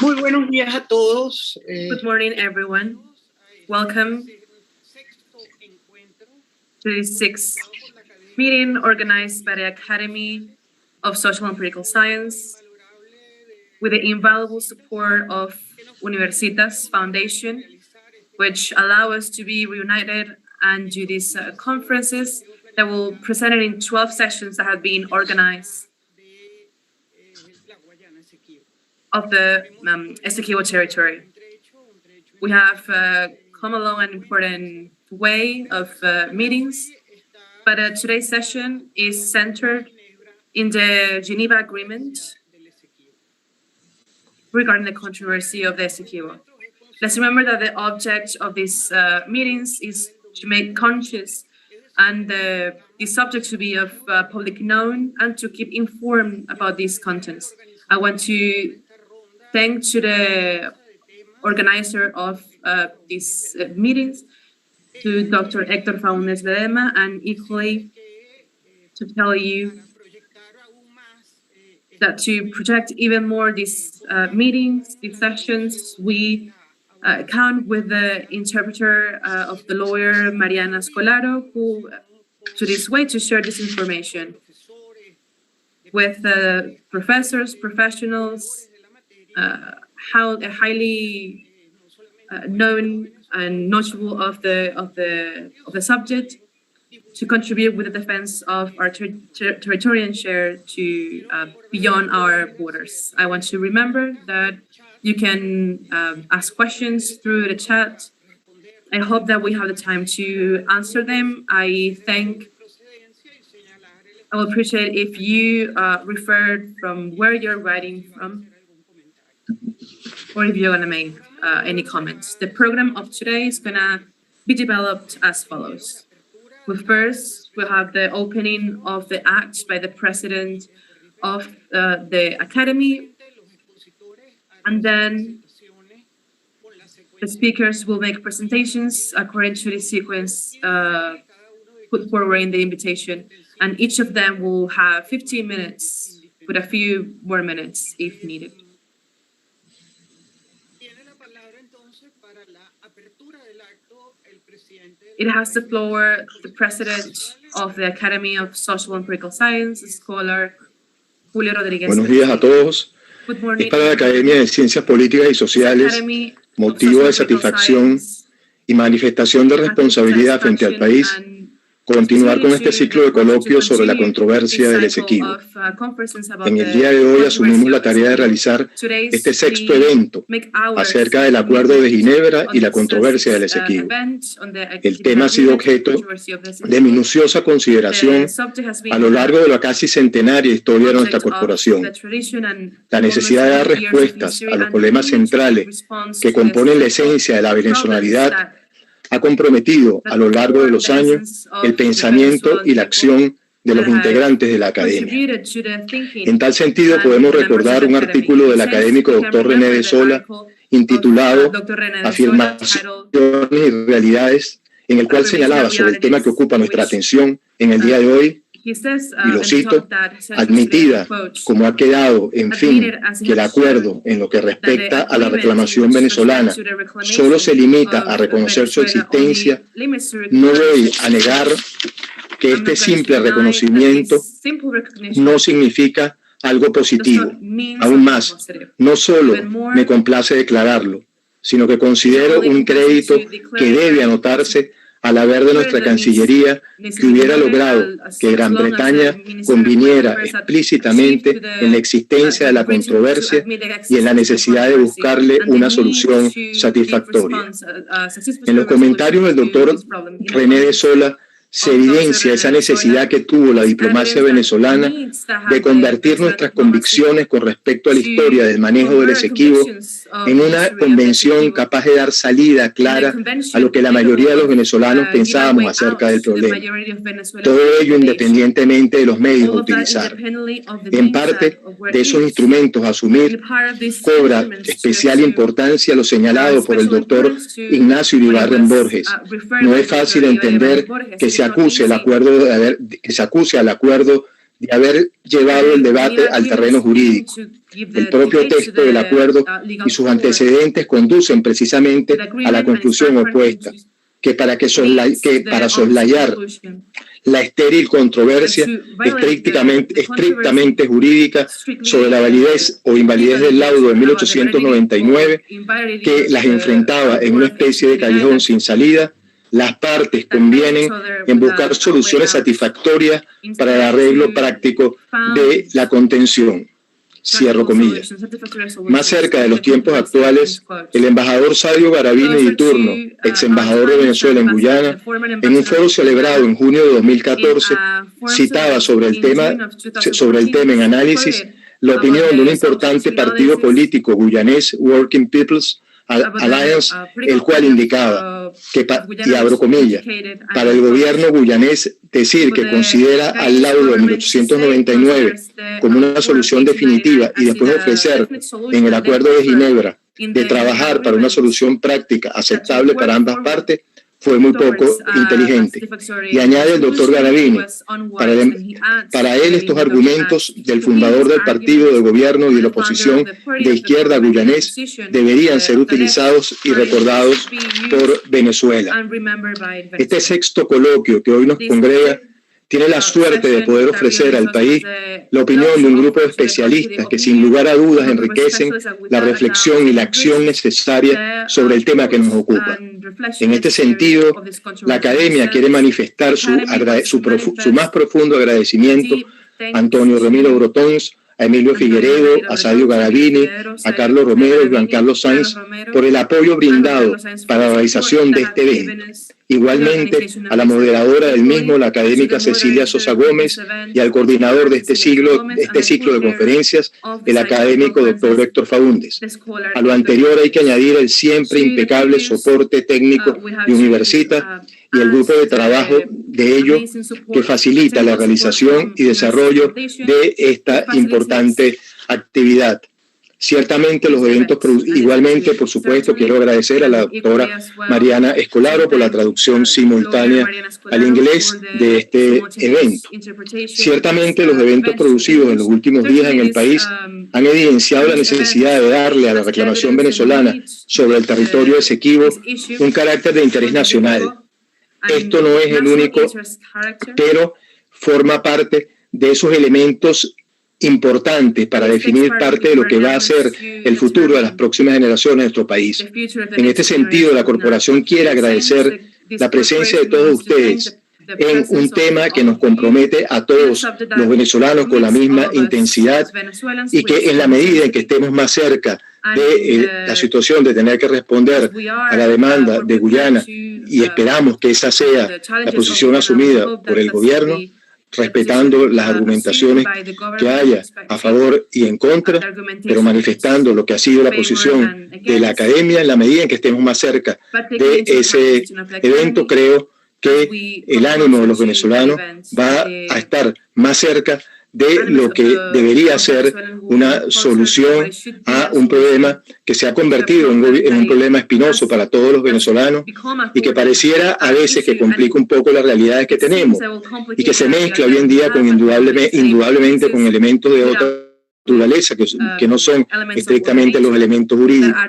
Muy buenos días a todos. Good morning, everyone. Welcome to the sixth meeting organized by the Academy of Social and Political Science with the invaluable support of Universitas Foundation, which allow us to be reunited and do these conferences that will present it in 12 sessions that have been organized of the Essequibo territory. We have come along an important way of meetings, but today's session is centered in the Geneva Agreement regarding the controversy of the Essequibo. Let's remember that the object of these meetings is to make conscious and the subject to be of public known and to keep informed about these contents. I want to thank to the organizer of these meetings, to Dr. Héctor Faúndez Ledema, and equally to tell you that to project even more these meetings, these sessions, we count with the interpreter of the lawyer Mariana Scolaro, who to this way to share this information with professors, professionals, highly known and knowledgeable of the subject, to contribute with the defense of our territorial share to beyond our borders. I want to remember that you can ask questions through the chat. I hope that we have the time to answer them. I will appreciate if you refer from where you're writing from, or if you're gonna make any comments. The program of today is gonna be developed as follows. First, we'll have the opening of the act by the president of the Academy, and then the speakers will make presentations according to the sequence put forward in the invitation, and each of them will have 15 minutes with a few more minutes if needed. It has the floor the president of the Academy of Social and Political Science, scholar Julio Rodríguez. Buenos días a todos. Es para la Academia de Ciencias Políticas y Sociales motivo de satisfacción y manifestación de responsabilidad frente al país continuar con este ciclo de coloquios sobre la controversia del Essequibo. En el día de hoy asumimos la tarea de realizar este sexto evento acerca del Acuerdo de Ginebra y la controversia del Essequibo. El tema ha sido objeto de minuciosa consideración a lo largo de la casi centenaria historia de nuestra corporación. La necesidad de dar respuestas a los problemas centrales que componen la esencia de la venezolanidad ha comprometido a lo largo de los años el pensamiento y la acción de los integrantes de la Academia. En tal sentido, podemos recordar un artículo del académico Dr. René de Sola intitulado Afirmaciones y Realidades, en el cual señalaba sobre el tema que ocupa nuestra atención en el día de hoy, y lo cito, admitida como ha quedado, en fin, que el acuerdo en lo que respecta a la reclamación venezolana solo se limita a reconocer su existencia, no voy a negar que este simple reconocimiento no significa algo positivo. Aún más, no solo me complace declararlo, sino que considero un crédito que debe anotarse al haber de nuestra Cancillería que hubiera logrado que Gran Bretaña conviniera explícitamente en la existencia de la controversia y en la necesidad de buscarle una solución satisfactoria. En los comentarios del doctor René de Sola se evidencia esa necesidad que tuvo la diplomacia venezolana de convertir nuestras convicciones con respecto a la historia del manejo del Essequibo en una convención capaz de dar salida clara a lo que la mayoría de los venezolanos pensábamos acerca del problema. Todo ello independientemente de los medios a utilizar. En parte de esos instrumentos a asumir cobra especial importancia lo señalado por el doctor Ignacio Iribarren Borges. No es fácil entender que se acuse al acuerdo de haber llevado el debate al terreno jurídico. El propio texto del acuerdo y sus antecedentes conducen precisamente a la conclusión opuesta, que para soslayar la estéril controversia estrictamente jurídica sobre la validez o invalidez del laudo de 1899, que las enfrentaba en una especie de callejón sin salida, las partes convienen en buscar soluciones satisfactorias para el arreglo práctico de la contención. Cierro comillas. Más cerca de los tiempos actuales, el embajador Sadio Garavini de turno, ex embajador de Venezuela en Guyana, en un foro celebrado en junio de 2014, citaba sobre el tema en análisis la opinión de un importante partido político guyanés, Working People's Alliance, el cual indicaba que, y abro comillas, para el gobierno guyanés decir que considera al laudo de 1899 como una solución definitiva y después ofrecer en el acuerdo de Ginebra de trabajar para una solución práctica aceptable para ambas partes, fue muy poco inteligente. Y añade el doctor Garavini, para él estos argumentos del fundador del partido de gobierno y de la oposición de izquierda guyanés deberían ser utilizados y recordados por Venezuela. Este sexto coloquio que hoy nos congrega tiene la suerte de poder ofrecer al país la opinión de un grupo de especialistas que sin lugar a dudas enriquecen la reflexión y la acción necesaria sobre el tema que nos ocupa. En este sentido, la Academia quiere manifestar su más profundo agradecimiento a Antonio Remiro Brotóns, a Emilio Figueredo, a Sadio Ganabini, a Carlos Romero y Juan Sainz por el apoyo brindado para la realización de este evento. Igualmente, a la moderadora del mismo, la académica Cecilia Sosa Gómez, y al coordinador de este ciclo de conferencias, el académico doctor Héctor Faúndez. A lo anterior hay que añadir el siempre impecable soporte técnico de Universitas y el grupo de trabajo de ello que facilita la realización y desarrollo de esta importante actividad. Ciertamente los eventos, igualmente, por supuesto, quiero agradecer a la doctora Mariana Escolaro por la traducción simultánea al inglés de este evento. Ciertamente los eventos producidos en los últimos días en el país han evidenciado la necesidad de darle a la reclamación venezolana sobre el territorio de Essequibo un carácter de interés nacional. Esto no es el único, pero forma parte de esos elementos importantes para definir parte de lo que va a ser el futuro de las próximas generaciones de nuestro país. En este sentido, la corporación quiere agradecer la presencia de todos ustedes en un tema que nos compromete a todos los venezolanos con la misma intensidad y que en la medida en que estemos más cerca de la situación de tener que responder a la demanda de Guyana, y esperamos que esa sea la posición asumida por el gobierno, respetando las argumentaciones que haya a favor y en contra, pero manifestando lo que ha sido la posición de la academia en la medida en que estemos más cerca de ese evento. Creo que el ánimo de los venezolanos va a estar más cerca de lo que debería ser una solución a un problema que se ha convertido en un problema espinoso para todos los venezolanos y que pareciera a veces que complica un poco las realidades que tenemos y que se mezcla hoy en día con indudablemente con elementos de otra naturaleza que no son estrictamente los elementos jurídicos.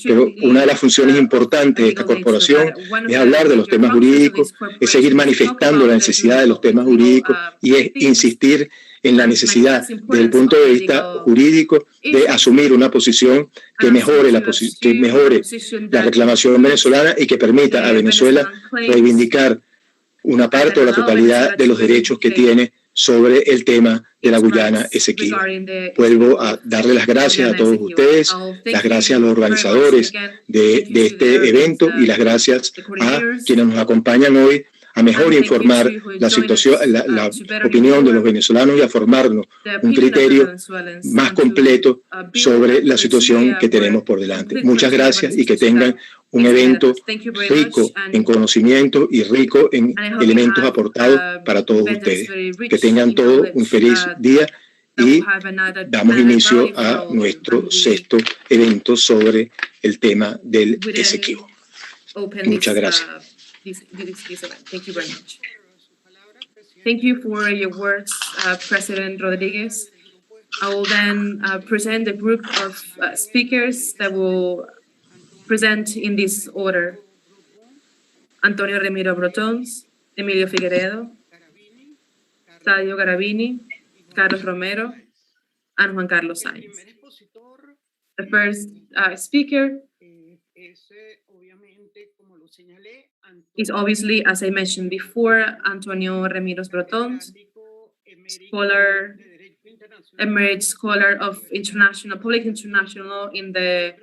Pero una de las funciones importantes de esta corporación es hablar de los temas jurídicos, es seguir manifestando la necesidad de los temas jurídicos y es insistir en la necesidad, desde el punto de vista jurídico, de asumir una posición que mejore la reclamación venezolana y que permita a Venezuela reivindicar una parte o la totalidad de los derechos que tiene sobre el tema de la Guyana Essequibo. Vuelvo a darle las gracias a todos ustedes, las gracias a los organizadores de este evento y las gracias a quienes nos acompañan hoy a mejor informar la situación, la opinión de los venezolanos y a formarnos un criterio más completo sobre la situación que tenemos por delante. Muchas gracias y que tengan un evento rico en conocimiento y rico en elementos aportados para todos ustedes. Que tengan todos un feliz día y damos inicio a nuestro sexto evento sobre el tema del Essequibo. Muchas gracias. This event. Thank you very much. Thank you for your words, President Rodriguez. I will then present a group of speakers that will present in this order. Antonio Remiro Brotóns, Emilio Figueredo, Sadio Garavini, Carlos Romero, and Juan Sainz. The first speaker is obviously, as I mentioned before, Antonio Remiro Brotóns, scholar, emerita scholar of public international law in the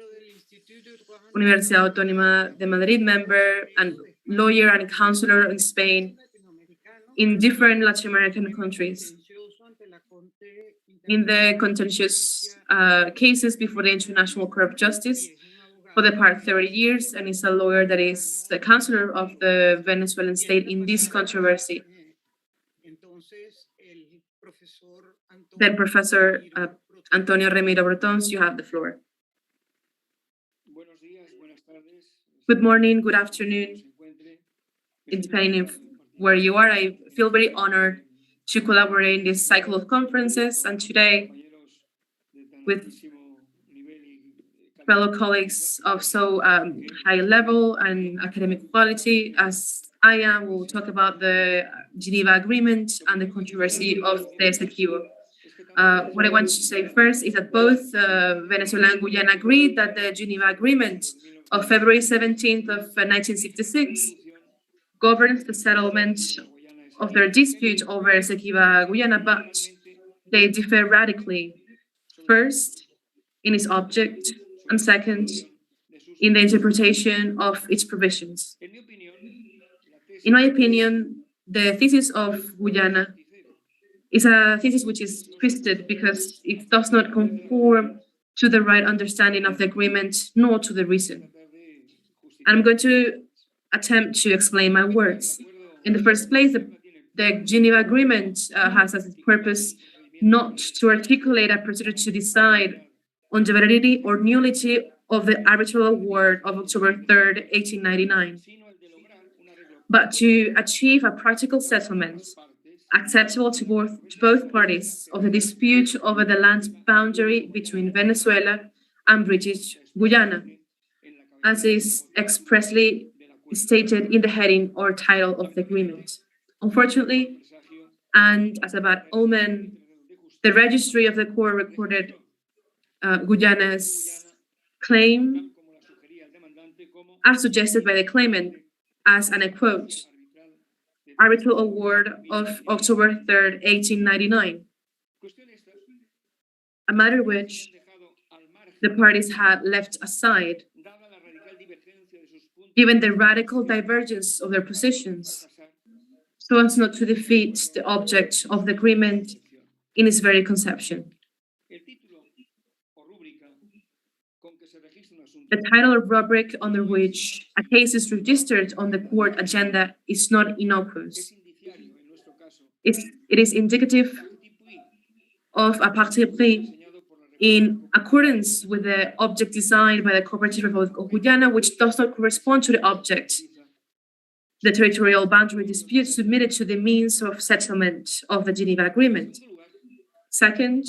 Universidad Autónoma de Madrid, member and lawyer and counselor in Spain, in different Latin American countries, in the contentious cases before the International Court of Justice for the past 30 years, and is a lawyer that is the counselor of the Venezuelan state in this controversy. Then Professor Antonio Remiro Brotóns, you have the floor. Good morning, good afternoon, depending on where you are. I feel very honored to collaborate in this cycle of conferences, and today with fellow colleagues of so high level and academic quality as I am, we'll talk about the Geneva Agreement and the controversy of the Essequibo. What I want to say first is that both Venezuela and Guyana agreed that the Geneva Agreement of February 17th of 1966 governs the settlement of their dispute over Essequibo, Guyana, but they differ radically. First, in its object, and second, in the interpretation of its provisions. In my opinion, the thesis of Guyana is a thesis which is twisted because it does not conform to the right understanding of the agreement nor to the reason. I'm going to attempt to explain my words. In the first place, the Geneva Agreement has as its purpose not to articulate a procedure to decide on the validity or nullity of the arbitral award of October 3rd, 1899, but to achieve a practical settlement acceptable to both parties of the dispute over the land boundary between Venezuela and British Guyana, as is expressly stated in the heading or title of the agreement. Unfortunately, and as a bad omen, the registry of the court recorded Guyana's claim as suggested by the claimant as, and I quote, arbitral award of October 3rd, 1899, a matter which the parties had left aside, given the radical divergence of their positions, so as not to defeat the object of the agreement in its very conception. The title or rubric under which a case is registered on the court agenda is not innocuous. It is indicative of a partie pris in accordance with the object designed by the Cooperative Republic of Guyana, which does not correspond to the object, the territorial boundary dispute submitted to the means of settlement of the Geneva Agreement. Second,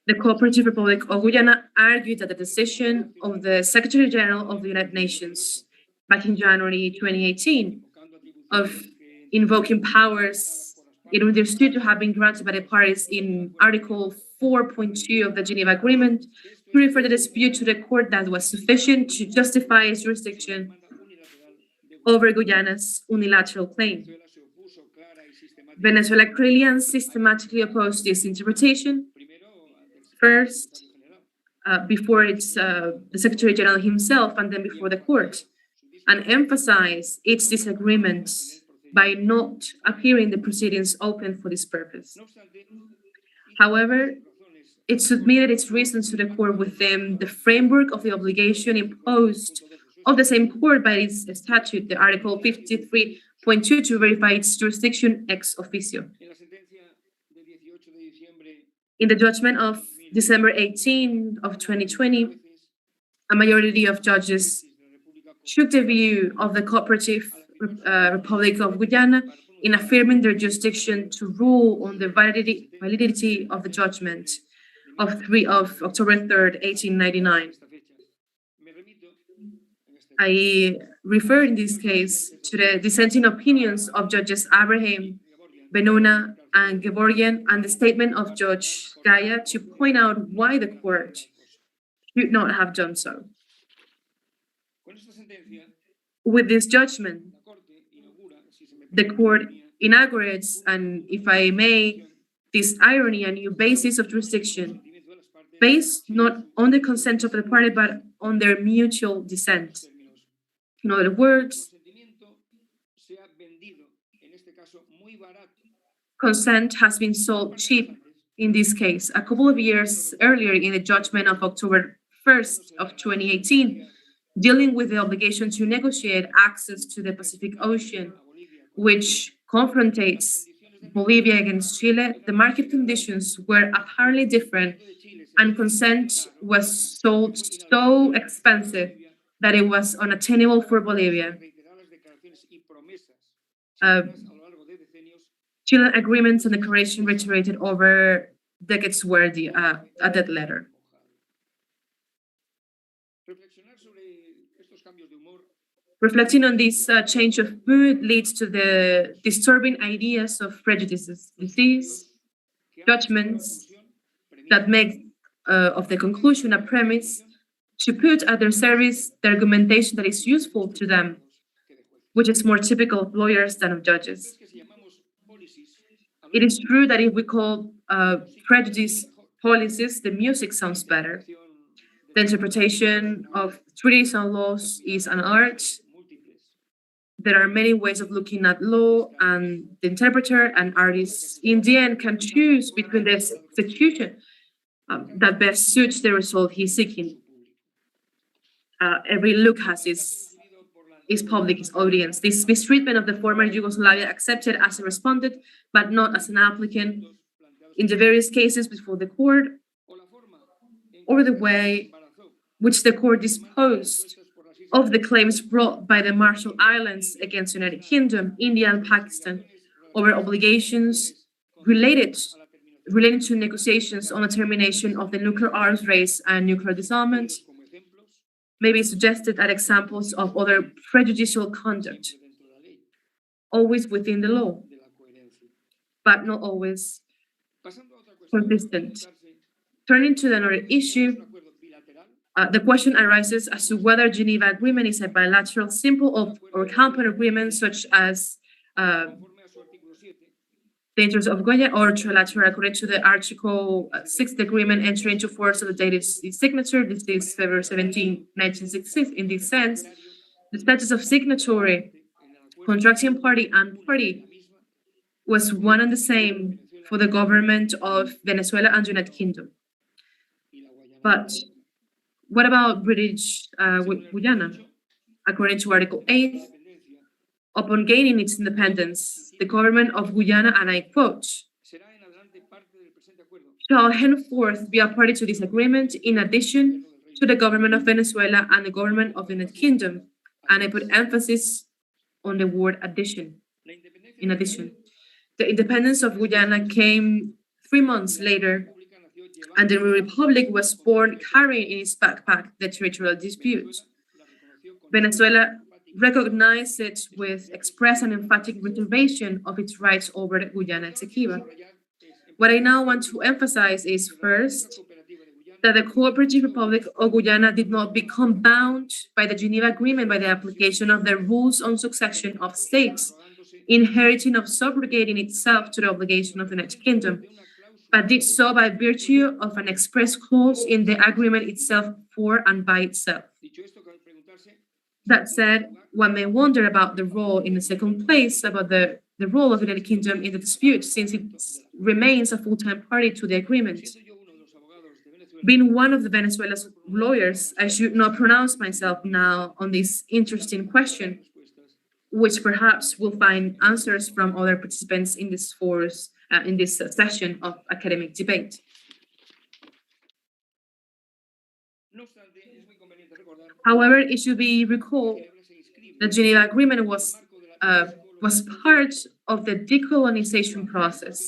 the Cooperative Republic of Guyana argued that the decision of the Secretary General of the United Nations back in January 2018 of invoking powers it understood to have been granted by the parties in Article 4.2 of the Geneva Agreement to refer the dispute to the court that was sufficient to justify its jurisdiction over Guyana's unilateral claim. Venezuela clearly and systematically opposed this interpretation. First, before the Secretary General himself and then before the court, and emphasized its disagreement by not appearing the proceedings open for this purpose. However, it submitted its reasons to the court within the framework of the obligation imposed of the same court by its statute, the Article 53.2, to verify its jurisdiction ex officio. In the judgment of December 18 of 2020, a majority of judges took the view of the Cooperative Republic of Guyana in affirming their jurisdiction to rule on the validity of the judgment of October 3rd, 1899. I refer in this case to the dissenting opinions of Judges Abraham, Benuna, and Gevorgian, and the statement of Judge Gaia to point out why the court should not have done so. With this judgment, the court inaugurates, and if I may, this irony, a new basis of jurisdiction, based not on the consent of the party, but on their mutual dissent. In other words, consent has been sold cheap in this case. A couple of years earlier, in the judgment of October 1st of 2018, dealing with the obligation to negotiate access to the Pacific Ocean, which confrontates Bolivia against Chile, the market conditions were apparently different, and consent was sold so expensive that it was unattainable for Bolivia. Chilean agreements and declaration reiterated over decades were a dead letter. Reflecting on this change of mood leads to the disturbing ideas of prejudices, disease, judgments that make of the conclusion a premise to put at their service the argumentation that is useful to them, which is more typical of lawyers than of judges. It is true that if we call prejudice policies, the music sounds better. The interpretation of treaties and laws is an art. There are many ways of looking at law, and the interpreter and artist in the end can choose between the execution that best suits the result he's seeking. Every look has its public, its audience. This mistreatment of the former Yugoslavia accepted as a respondent, but not as an applicant in the various cases before the court, or the way which the court disposed of the claims brought by the Marshall Islands against the United Kingdom, India, and Pakistan over obligations relating to negotiations on the termination of the nuclear arms race and nuclear disarmament, may be suggested as examples of other prejudicial conduct, always within the law, but not always consistent. Turning to another issue, the question arises as to whether Geneva Agreement is a bilateral, simple, or compound agreement, such as the interest of Goya, or trilateral, according to the Article 6th Agreement entering into force of the date of its signature. This is February 17, 1966. In this sense, the status of signatory, contracting party, and party was one and the same for the government of Venezuela and United Kingdom. But what about British Guyana? According to Article 8, upon gaining its independence, the government of Guyana, and I quote, shall henceforth be a party to this agreement in addition to the government of Venezuela and the government of the United Kingdom. And I put emphasis on the word addition. In addition, the independence of Guyana came 3 months later, and the Republic was born carrying in its backpack the territorial dispute. Venezuela recognized it with express and emphatic reservation of its rights over Guyana Essequibo. What I now want to emphasize is, first, that the Cooperative Republic of Guyana did not become bound by the Geneva Agreement by the application of the rules on succession of states, inheriting or subrogating itself to the obligation of the United Kingdom, but did so by virtue of an express clause in the agreement itself for and by itself. That said, one may wonder about the role, in the second place, about the role of the United Kingdom in the dispute, since it remains a full-time party to the agreement. Being one of the Venezuela's lawyers, I should not pronounce myself now on this interesting question, which perhaps will find answers from other participants in this session of academic debate. However, it should be recalled the Geneva Agreement was part of the decolonization process.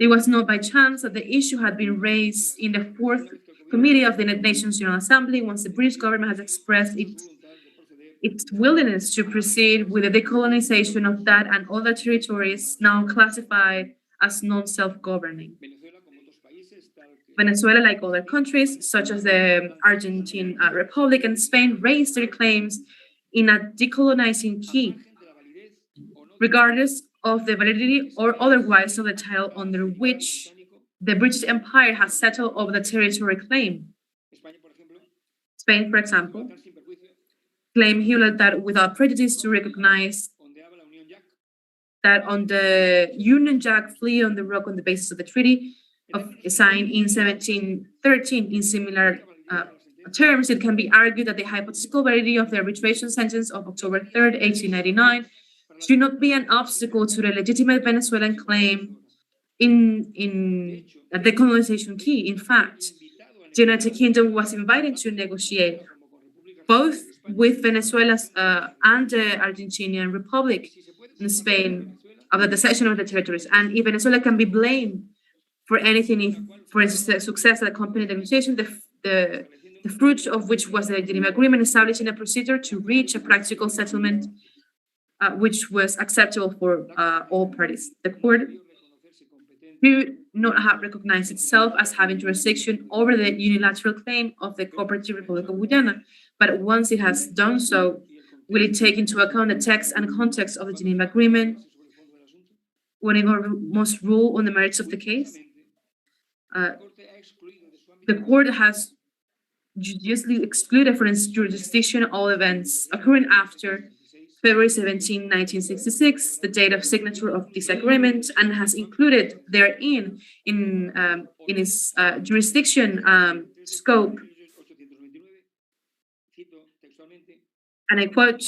It was not by chance that the issue had been raised in the 4th Committee of the United Nations General Assembly once the British government has expressed its willingness to proceed with the decolonization of that and other territories now classified as non-self-governing. Venezuela, like other countries, such as the Argentine Republic and Spain, raised their claims in a decolonizing key, regardless of the validity or otherwise of the title under which the British Empire has settled over the territory claim. Spain, for example, claimed Hewlett that without prejudice to recognize that on the Union Jack fleet on the rock on the basis of the treaty signed in 1713 in similar terms, it can be argued that the hypothetical validity of the arbitration sentence of October 3rd, 1899 should not be an obstacle to the legitimate Venezuelan claim in the colonization key. In fact, the United Kingdom was invited to negotiate both with Venezuela and the Argentinian Republic in Spain about the cession of the territories. And if Venezuela can be blamed for anything, for its success that accompanied the negotiation, the fruit of which was the Geneva Agreement establishing a procedure to reach a practical settlement which was acceptable for all parties. The court do not have recognized itself as having jurisdiction over the unilateral claim of the Cooperative Republic of Guyana, but once it has done so, will it take into account the text and context of the Geneva Agreement when it must rule on the merits of the case? The court has judiciously excluded from its jurisdiction all events occurring after February 17, 1966, the date of signature of this agreement, and has included therein in its jurisdiction scope, and I quote,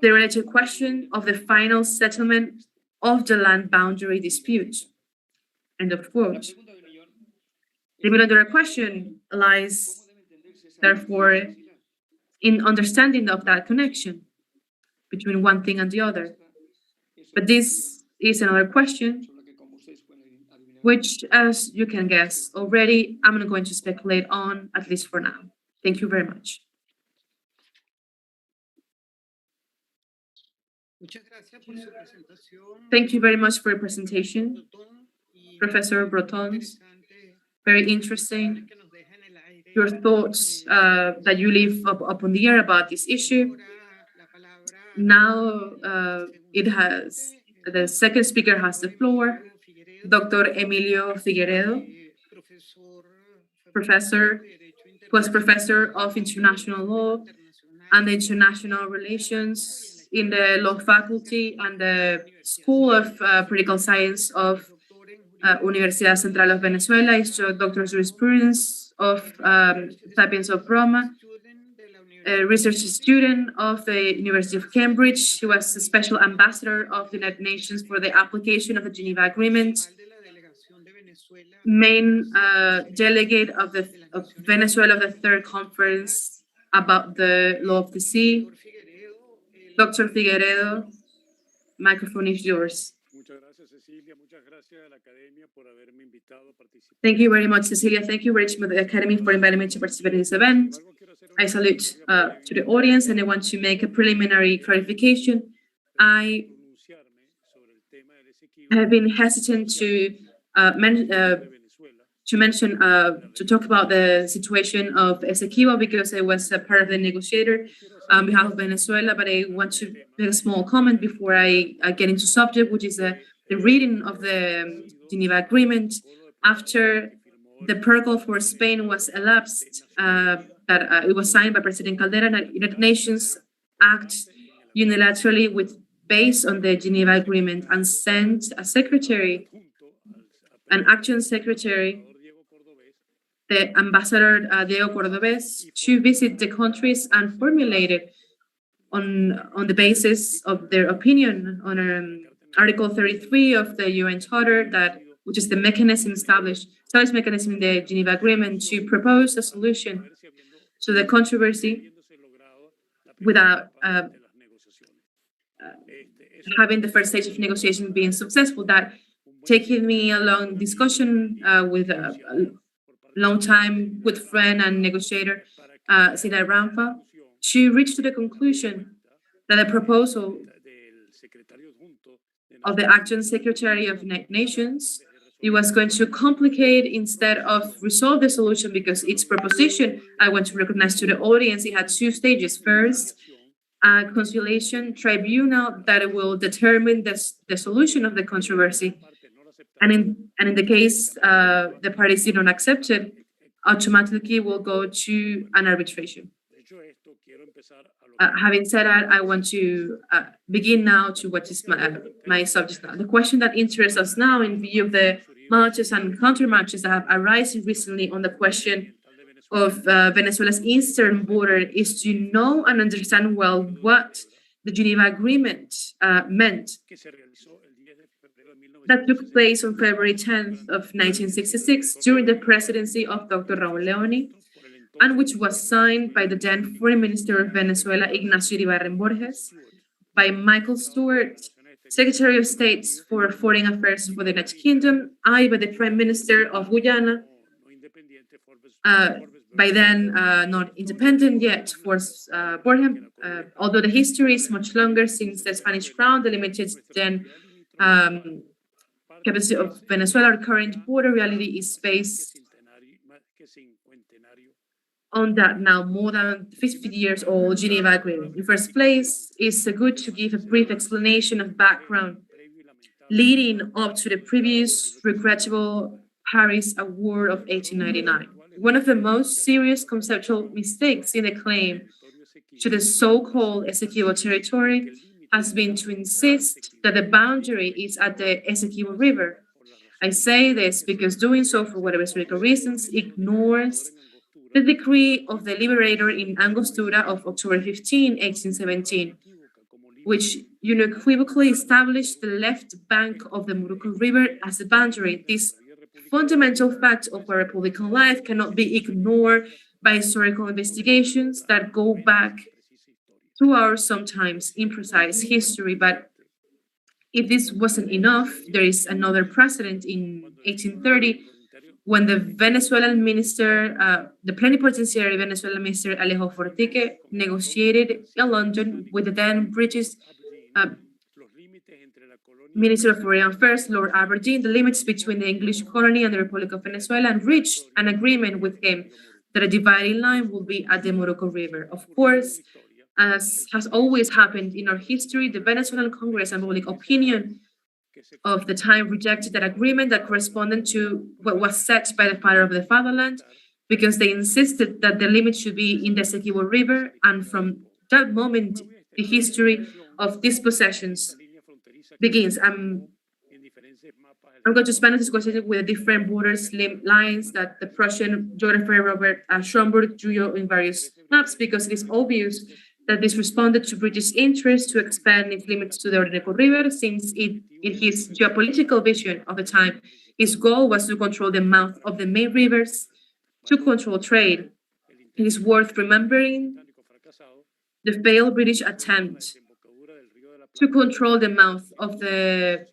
the related question of the final settlement of the land boundary dispute, end of quote. The million-dollar question lies, therefore, in understanding of that connection between one thing and the other. But this is another question, which, as you can guess already, I'm not going to speculate on, at least for now. Thank you very much. Thank you very much for your presentation, Professor Brotóns. Very interesting. Your thoughts that you leave up on the air about this issue. Now the second speaker has the floor, Dr. Emilio Figueredo, was professor of international law and international relations in the law faculty and the School of Political Science of Universidad Central of Venezuela. He's a doctor of jurisprudence of Sapiens of Roma, a research student of the University of Cambridge. He was a special ambassador of the United Nations for the application of the Geneva Agreement, main delegate of Venezuela of the third conference about the law of the sea. Dr. Figueredo, microphone is yours. Thank you very much, Cecilia. Thank you very much, the Academy, for inviting me to participate in this event. I salute to the audience, and I want to make a preliminary clarification. I have been hesitant to talk about the situation of Essequibo because I was a part of the negotiator on behalf of Venezuela, but I want to make a small comment before I get into subject, which is the reading of the Geneva Agreement after the protocol for Spain was elapsed, that it was signed by President Caldera, and the United Nations act unilaterally based on the Geneva Agreement and sent an action secretary, the Ambassador Diego Cordobés, to visit the countries and formulate it on the basis of their opinion on Article 33 of the UN Charter, which is the mechanism established mechanism in the Geneva Agreement to propose a solution to the controversy without having the first stage of negotiation being successful. That taking me a long discussion with a long time good friend and negotiator, Sila Rampa, to reach to the conclusion that the proposal of the Acting Secretary of Nations, it was going to complicate instead of resolve the solution, because its proposition, I want to recognize to the audience, it had two stages. First, a conciliation tribunal that will determine the solution of the controversy. And in the case the parties did not accept it, automatically will go to an arbitration. Having said that, I want to begin now to what is my subject now. The question that interests us now, in view of the marches and counter-marches that have arisen recently on the question of Venezuela's eastern border, is to know and understand well what the Geneva Agreement meant. That took place on February 10th of 1966 during the presidency of Dr. Raúl Leoni, and which was signed by the then Foreign Minister of Venezuela, Ignacio Iribarren Borges, by Michael Stewart, Secretary of State for Foreign Affairs for the United Kingdom, by the Prime Minister of Guyana, by then not independent yet, for Borges, although the history is much longer, since the Spanish Crown delimited then capacity of Venezuela. Our current border reality is based on that now more than 50 years old Geneva Agreement. In first place, it's good to give a brief explanation of background leading up to the previous regrettable Paris Accord of 1899. One of the most serious conceptual mistakes in the claim to the so-called Essequibo territory has been to insist that the boundary is at the Essequibo River. I say this because doing so, for whatever historical reasons, ignores the decree of the Liberator in Angostura of October 15, 1817, which unequivocally established the left bank of the Morocco River as the boundary. This fundamental fact of our Republican life cannot be ignored by historical investigations that go back to our sometimes imprecise history. But if this wasn't enough, there is another precedent in 1830, when the Venezuelan minister, the plenipotentiary Venezuelan minister Alejo Fortique, negotiated in London with the then British Minister of Foreign Affairs, Lord Aberdeen, the limits between the English colony and the Republic of Venezuela, and reached an agreement with him that a dividing line will be at the Morocco River. Of course, as has always happened in our history, the Venezuelan Congress and public opinion of the time rejected that agreement that corresponded to what was set by the father of the fatherland, because they insisted that the limit should be in the Essequibo River. And from that moment, the history of these possessions begins. I'm going to spend this question with the different borders lines that the Prussian geographer Robert Schomburg drew in various maps, because it is obvious that this responded to British interest to expand its limits to the Orinoco River, since in his geopolitical vision of the time, his goal was to control the mouth of the main rivers, to control trade. It is worth remembering the failed British attempt to control the mouth of the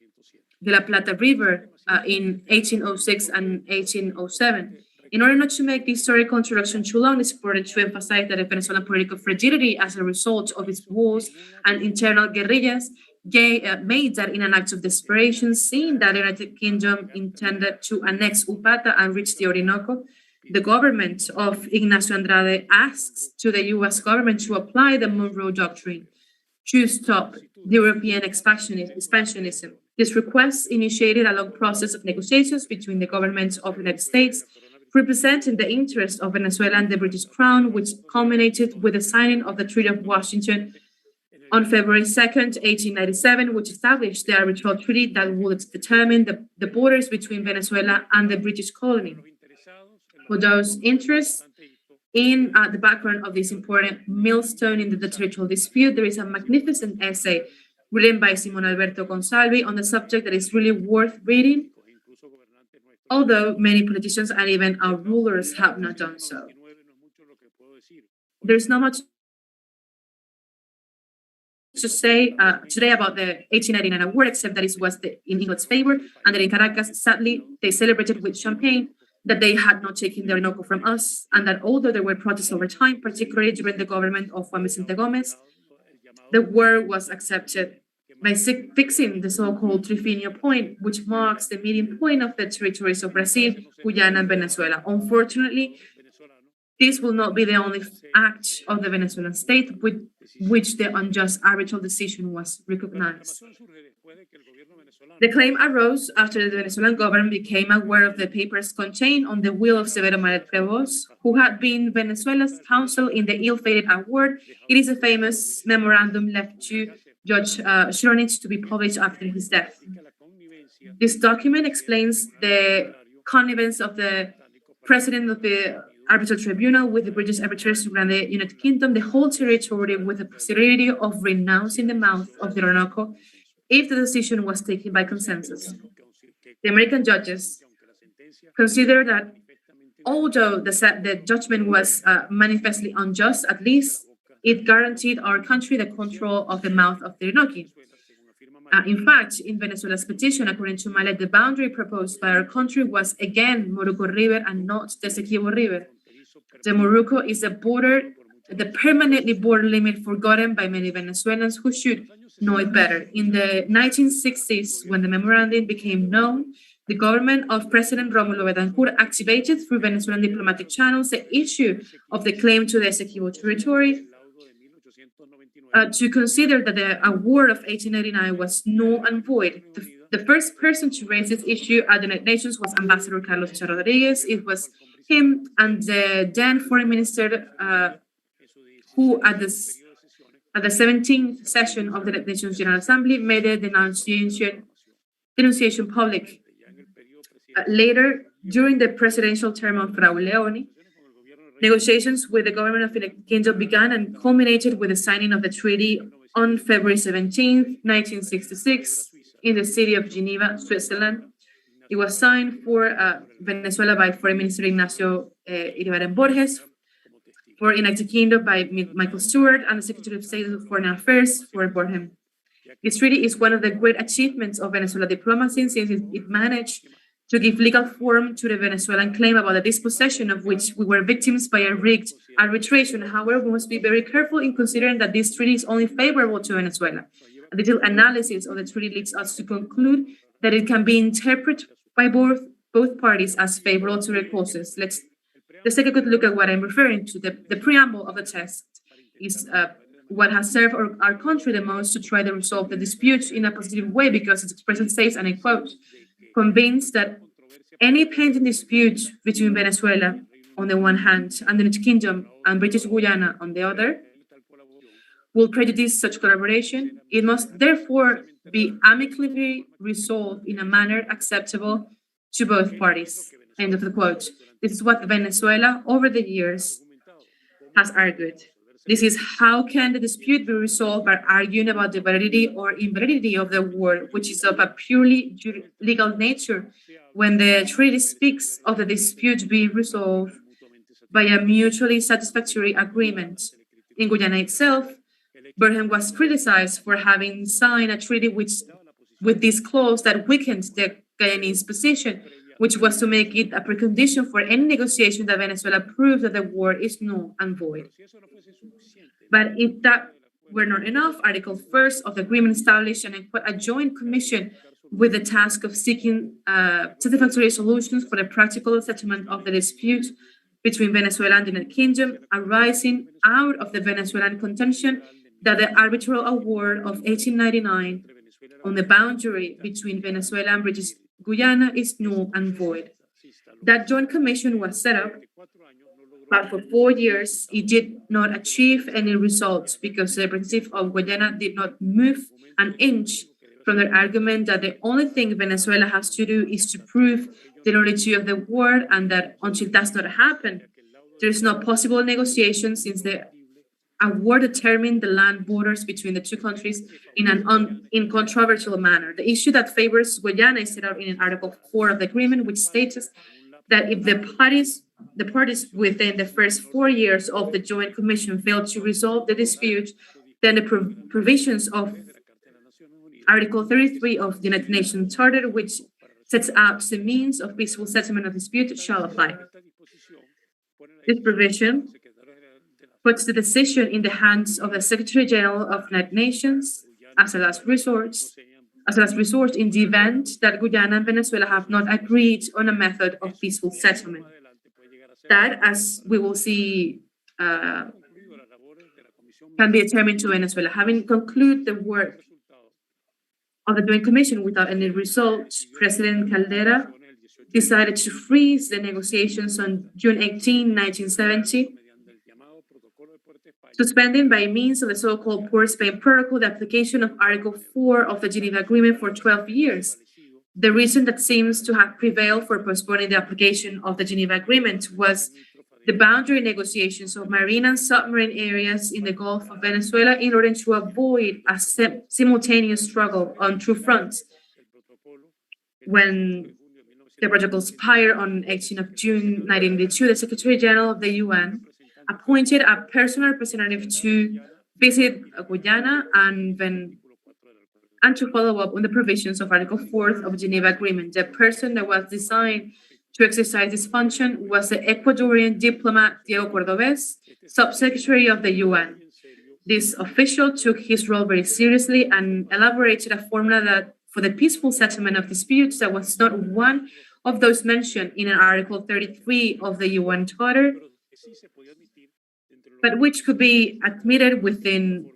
De La Plata River in 1806 and 1807. In order not to make the historical introduction too long, it's important to emphasize that the Venezuelan political fragility as a result of its wars and internal guerrillas made that in an act of desperation, seeing that the United Kingdom intended to annex Upata and reach the Orinoco, the government of Ignacio Andrade asks to the U.S. government to apply the Monroe Doctrine to stop the European expansionism. This request initiated a long process of negotiations between the governments of the United States, representing the interests of Venezuela and the British Crown, which culminated with the signing of the Treaty of Washington on February 2nd, 1897, which established the arbitral treaty that would determine the borders between Venezuela and the British colony. For those interests in the background of this important milestone in the territorial dispute, there is a magnificent essay written by Simon Alberto Gonsalvi on the subject that is really worth reading, although many politicians and even our rulers have not done so. There's not much to say today about the 1899 award, except that it was in England's favor, and that in Caracas, sadly, they celebrated with champagne that they had not taken the Orinoco from us, and that although there were protests over time, particularly during the government of Juan Vicente Gómez, the award was accepted by fixing the so-called Trifinio point, which marks the meeting point of the territories of Brazil, Guyana, and Venezuela. Unfortunately, this will not be the only act of the Venezuelan state with which the unjust arbitral decision was recognized. The claim arose after the Venezuelan government became aware of the papers contained on the will of Severo Maret Prevost, who had been Venezuela's counsel in the ill-fated award. It is a famous memorandum left to Judge Schronitz to be published after his death. This document explains the connivance of the president of the arbitral tribunal with the British arbitrators around the United Kingdom, the whole territory, with the possibility of renouncing the mouth of the Orinoco if the decision was taken by consensus. The American judges consider that although the judgment was manifestly unjust, at least it guaranteed our country the control of the mouth of the Orinoco. In fact, in Venezuela's petition, according to Malet, the boundary proposed by our country was again Moruco River and not the Essequibo River. The Moruco is the permanently border limit forgotten by many Venezuelans who should know it better. In the 1960s, when the memorandum became known, the government of President Rómulo Betancourt activated through Venezuelan diplomatic channels the issue of the claim to the Essequibo territory to consider that the award of 1889 was null and void. The first person to raise this issue at the United Nations was Ambassador Carlos Chá Rodriguez. It was him and the then foreign minister who at the 17th session of the United Nations General Assembly made a denunciation public. Later, during the presidential term of Raúl Leoni, negotiations with the government of the United Kingdom began and culminated with the signing of the treaty on February 17, 1966, in the city of Geneva, Switzerland. It was signed for Venezuela by Foreign Minister Ignacio Iribarren Borges, for United Kingdom by Michael Stewart, and the Secretary of State of Foreign Affairs for Borges. This treaty is one of the great achievements of Venezuela diplomacy, since it managed to give legal form to the Venezuelan claim about the dispossession of which we were victims by a rigged arbitration. However, we must be very careful in considering that this treaty is only favorable to Venezuela. A detailed analysis of the treaty leads us to conclude that it can be interpreted by both parties as favorable to their causes. Let's take a good look at what I'm referring to. The preamble of the text is what has served our country the most to try to resolve the dispute in a positive way, because its expression says, and I quote, convinced that any pending dispute between Venezuela on the one hand and the United Kingdom and British Guyana on the other will prejudice such collaboration. It must therefore be amicably resolved in a manner acceptable to both parties. End of the quote. This is what Venezuela over the years has argued. This is how can the dispute be resolved by arguing about the validity or invalidity of the award, which is of a purely legal nature, when the treaty speaks of the dispute being resolved by a mutually satisfactory agreement. In Guyana itself, Borges was criticized for having signed a treaty with this clause that weakened the Guyanese position, which was to make it a precondition for any negotiation that Venezuela proved that the war is null and void. But if that were not enough, Article 1st of the agreement established a joint commission with the task of seeking satisfactory solutions for the practical settlement of the dispute between Venezuela and the United Kingdom, arising out of the Venezuelan contention that the arbitral award of 1899 on the boundary between Venezuela and British Guyana is null and void. That joint commission was set up, but for 4 years, it did not achieve any results because the representative of Guyana did not move an inch from their argument that the only thing Venezuela has to do is to prove the validity of the award, and that until that's not happened, there is no possible negotiation, since the award determined the land borders between the two countries in an incontrovertible manner. The issue that favors Guyana is set out in Article 4 of the agreement, which states that if the parties within the first 4 years of the joint commission failed to resolve the dispute, then the provisions of Article 33 of the United Nations Charter, which sets out the means of peaceful settlement of dispute, shall apply. This provision puts the decision in the hands of the Secretary General of United Nations as a last resort in the event that Guyana and Venezuela have not agreed on a method of peaceful settlement. That, as we will see, can be determined to Venezuela. Having concluded the work of the Joint Commission without any results, President Caldera decided to freeze the negotiations on June 18, 1970, suspending by means of the so-called Port Spain Protocol the application of Article 4 of the Geneva Agreement for 12 years. The reason that seems to have prevailed for postponing the application of the Geneva Agreement was the boundary negotiations of marine and submarine areas in the Gulf of Venezuela in order to avoid a simultaneous struggle on two fronts. When the protocol expired on 18 of June 1982, the Secretary General of the UN appointed a personal representative to visit Guyana and to follow up on the provisions of Article 4 of the Geneva Agreement. The person that was designed to exercise this function was the Ecuadorian diplomat Diego Cordobés, Subsecretary of the UN. This official took his role very seriously and elaborated a formula that for the peaceful settlement of disputes that was not one of those mentioned in Article 33 of the UN Charter, but which could be admitted within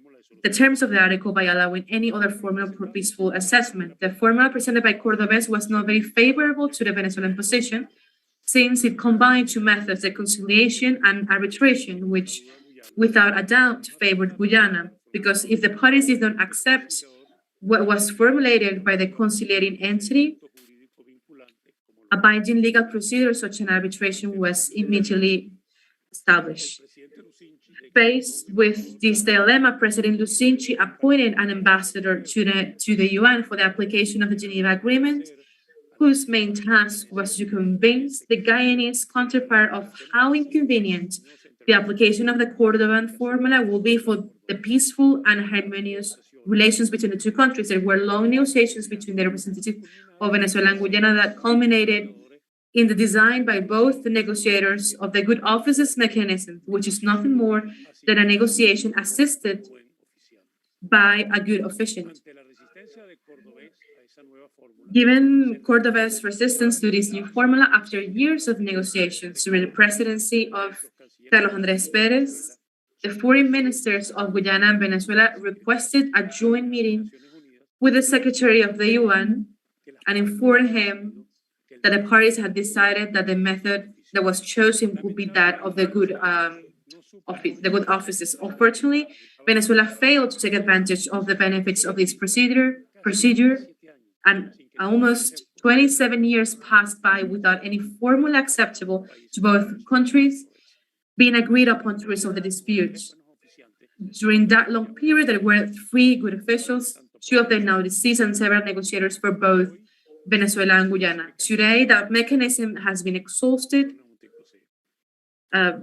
the terms of the article by allowing any other formula for peaceful assessment. The formula presented by Cordobés was not very favorable to the Venezuelan position, since it combined two methods, conciliation and arbitration, which without a doubt favored Guyana, because if the parties did not accept what was formulated by the conciliating entity, a binding legal procedure such as an arbitration was immediately established. Faced with this dilemma, President Lucinchi appointed an ambassador to the UN for the application of the Geneva Agreement, whose main task was to convince the Guyanese counterpart of how inconvenient the application of the Cordovan formula will be for the peaceful and harmonious relations between the two countries. There were long negotiations between the representatives of Venezuela and Guyana that culminated in the design by both the negotiators of the good offices mechanism, which is nothing more than a negotiation assisted by a good officiant. Given Cordobés' resistance to this new formula, after years of negotiations during the presidency of Carlos Andrés Pérez, the foreign ministers of Guyana and Venezuela requested a joint meeting with the Secretary of the UN and informed him that the parties had decided that the method that was chosen would be that of the good offices. Unfortunately, Venezuela failed to take advantage of the benefits of this procedure, and almost 27 years passed by without any formula acceptable to both countries being agreed upon to resolve the disputes. During that long period, there were 3 good officials, 2 of them now deceased, and several negotiators for both Venezuela and Guyana. Today, that mechanism has been exhausted.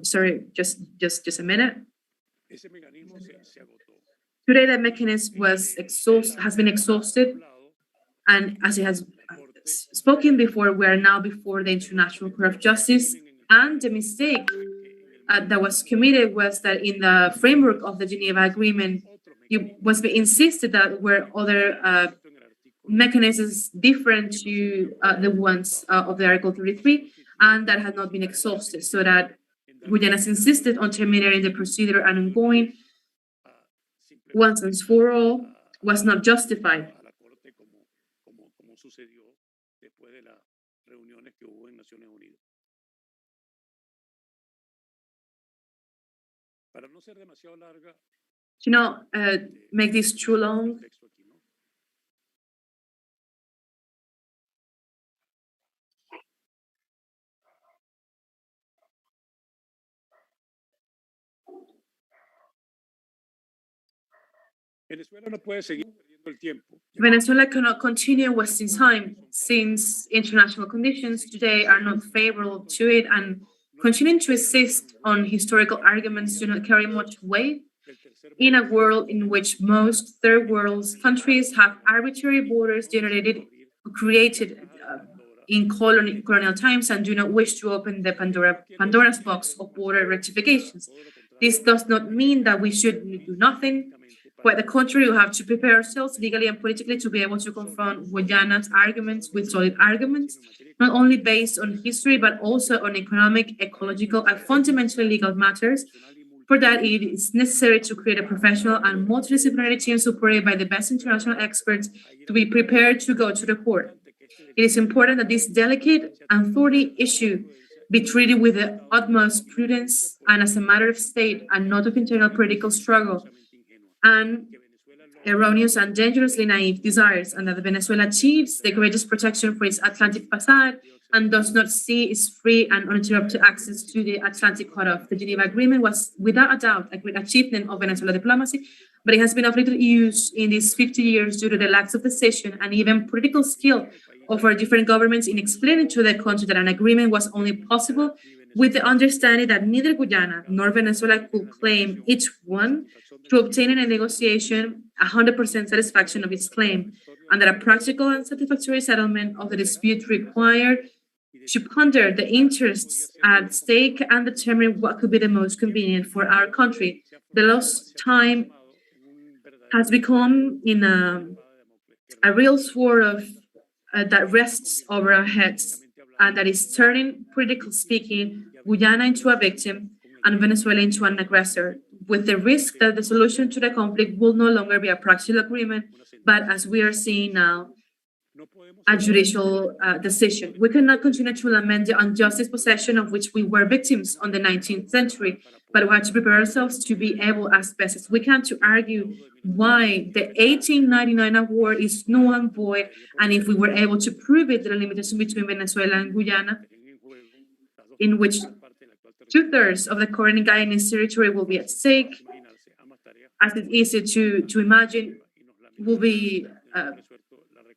Just a minute. Today, that mechanism has been exhausted, and as it has spoken before, we are now before the International Court of Justice, and the mistake that was committed was that in the framework of the Geneva Agreement, it was insisted that were other mechanisms different to the ones of the Article 33, and that had not been exhausted, so that Guyana insisted on terminating the procedure and ongoing once and for all was not justified. To not make this too long, Venezuela cannot continue wasting time since international conditions today are not favorable to it, and continuing to insist on historical arguments do not carry much weight. in a world in which most third world countries have arbitrary borders generated or created in colonial times and do not wish to open the Pandora's box of border rectifications. This does not mean that we should do nothing. Quite the contrary, we have to prepare ourselves legally and politically to be able to confront Guyana's arguments with solid arguments, not only based on history, but also on economic, ecological, and fundamentally legal matters. For that, it is necessary to create a professional and multidisciplinary team supported by the best international experts to be prepared to go to the court. It is important that this delicate and thorny issue be treated with the utmost prudence and as a matter of state and not of internal political struggle and erroneous and dangerously naive desires, and that Venezuela achieves the greatest protection for its Atlantic facade and does not see its free and uninterrupted access to the Atlantic cutoff. The Geneva Agreement was, without a doubt, a great achievement of Venezuela diplomacy, but it has been of little use in these 50 years due to the lack of decision and even political skill of our different governments in explaining to the country that an agreement was only possible with the understanding that neither Guyana nor Venezuela could claim each one to obtain in a negotiation 100% satisfaction of its claim, and that a practical and satisfactory settlement of the dispute required to ponder the interests at stake and determine what could be the most convenient for our country. The lost time has become in a real sword of that rests over our heads, and that is turning, politically speaking, Guyana into a victim and Venezuela into an aggressor, with the risk that the solution to the conflict will no longer be a practical agreement, but as we are seeing now, a judicial decision. We cannot continue to lament the unjust dispossession of which we were victims on the 19th century, but we have to prepare ourselves to be able, as best as we can, to argue why the 1899 award is null and void, and if we were able to prove it, the limitation between Venezuela and Guyana, in which 2/3 of the current Guyanese territory will be at stake, as it's easy to imagine, will be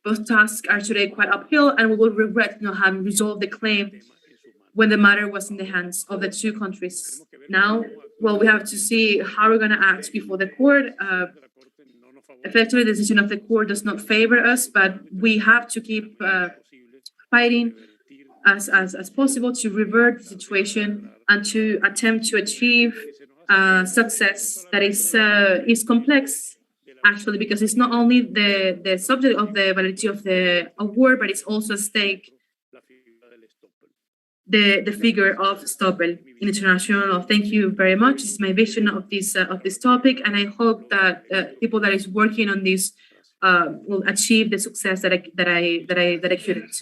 both tasks are today quite uphill, and we will regret not having resolved the claim when the matter was in the hands of the two countries. Now, well, we have to see how we're going to act before the court. Effectively, the decision of the court does not favor us, but we have to keep fighting as possible to revert the situation and to attempt to achieve success that is complex, actually, because it's not only the subject of the validity of the award, but it's also at stake the figure of Stoppel in international law. Thank you very much. This is my vision of this topic, and I hope that people that is working on this will achieve the success that I couldn't.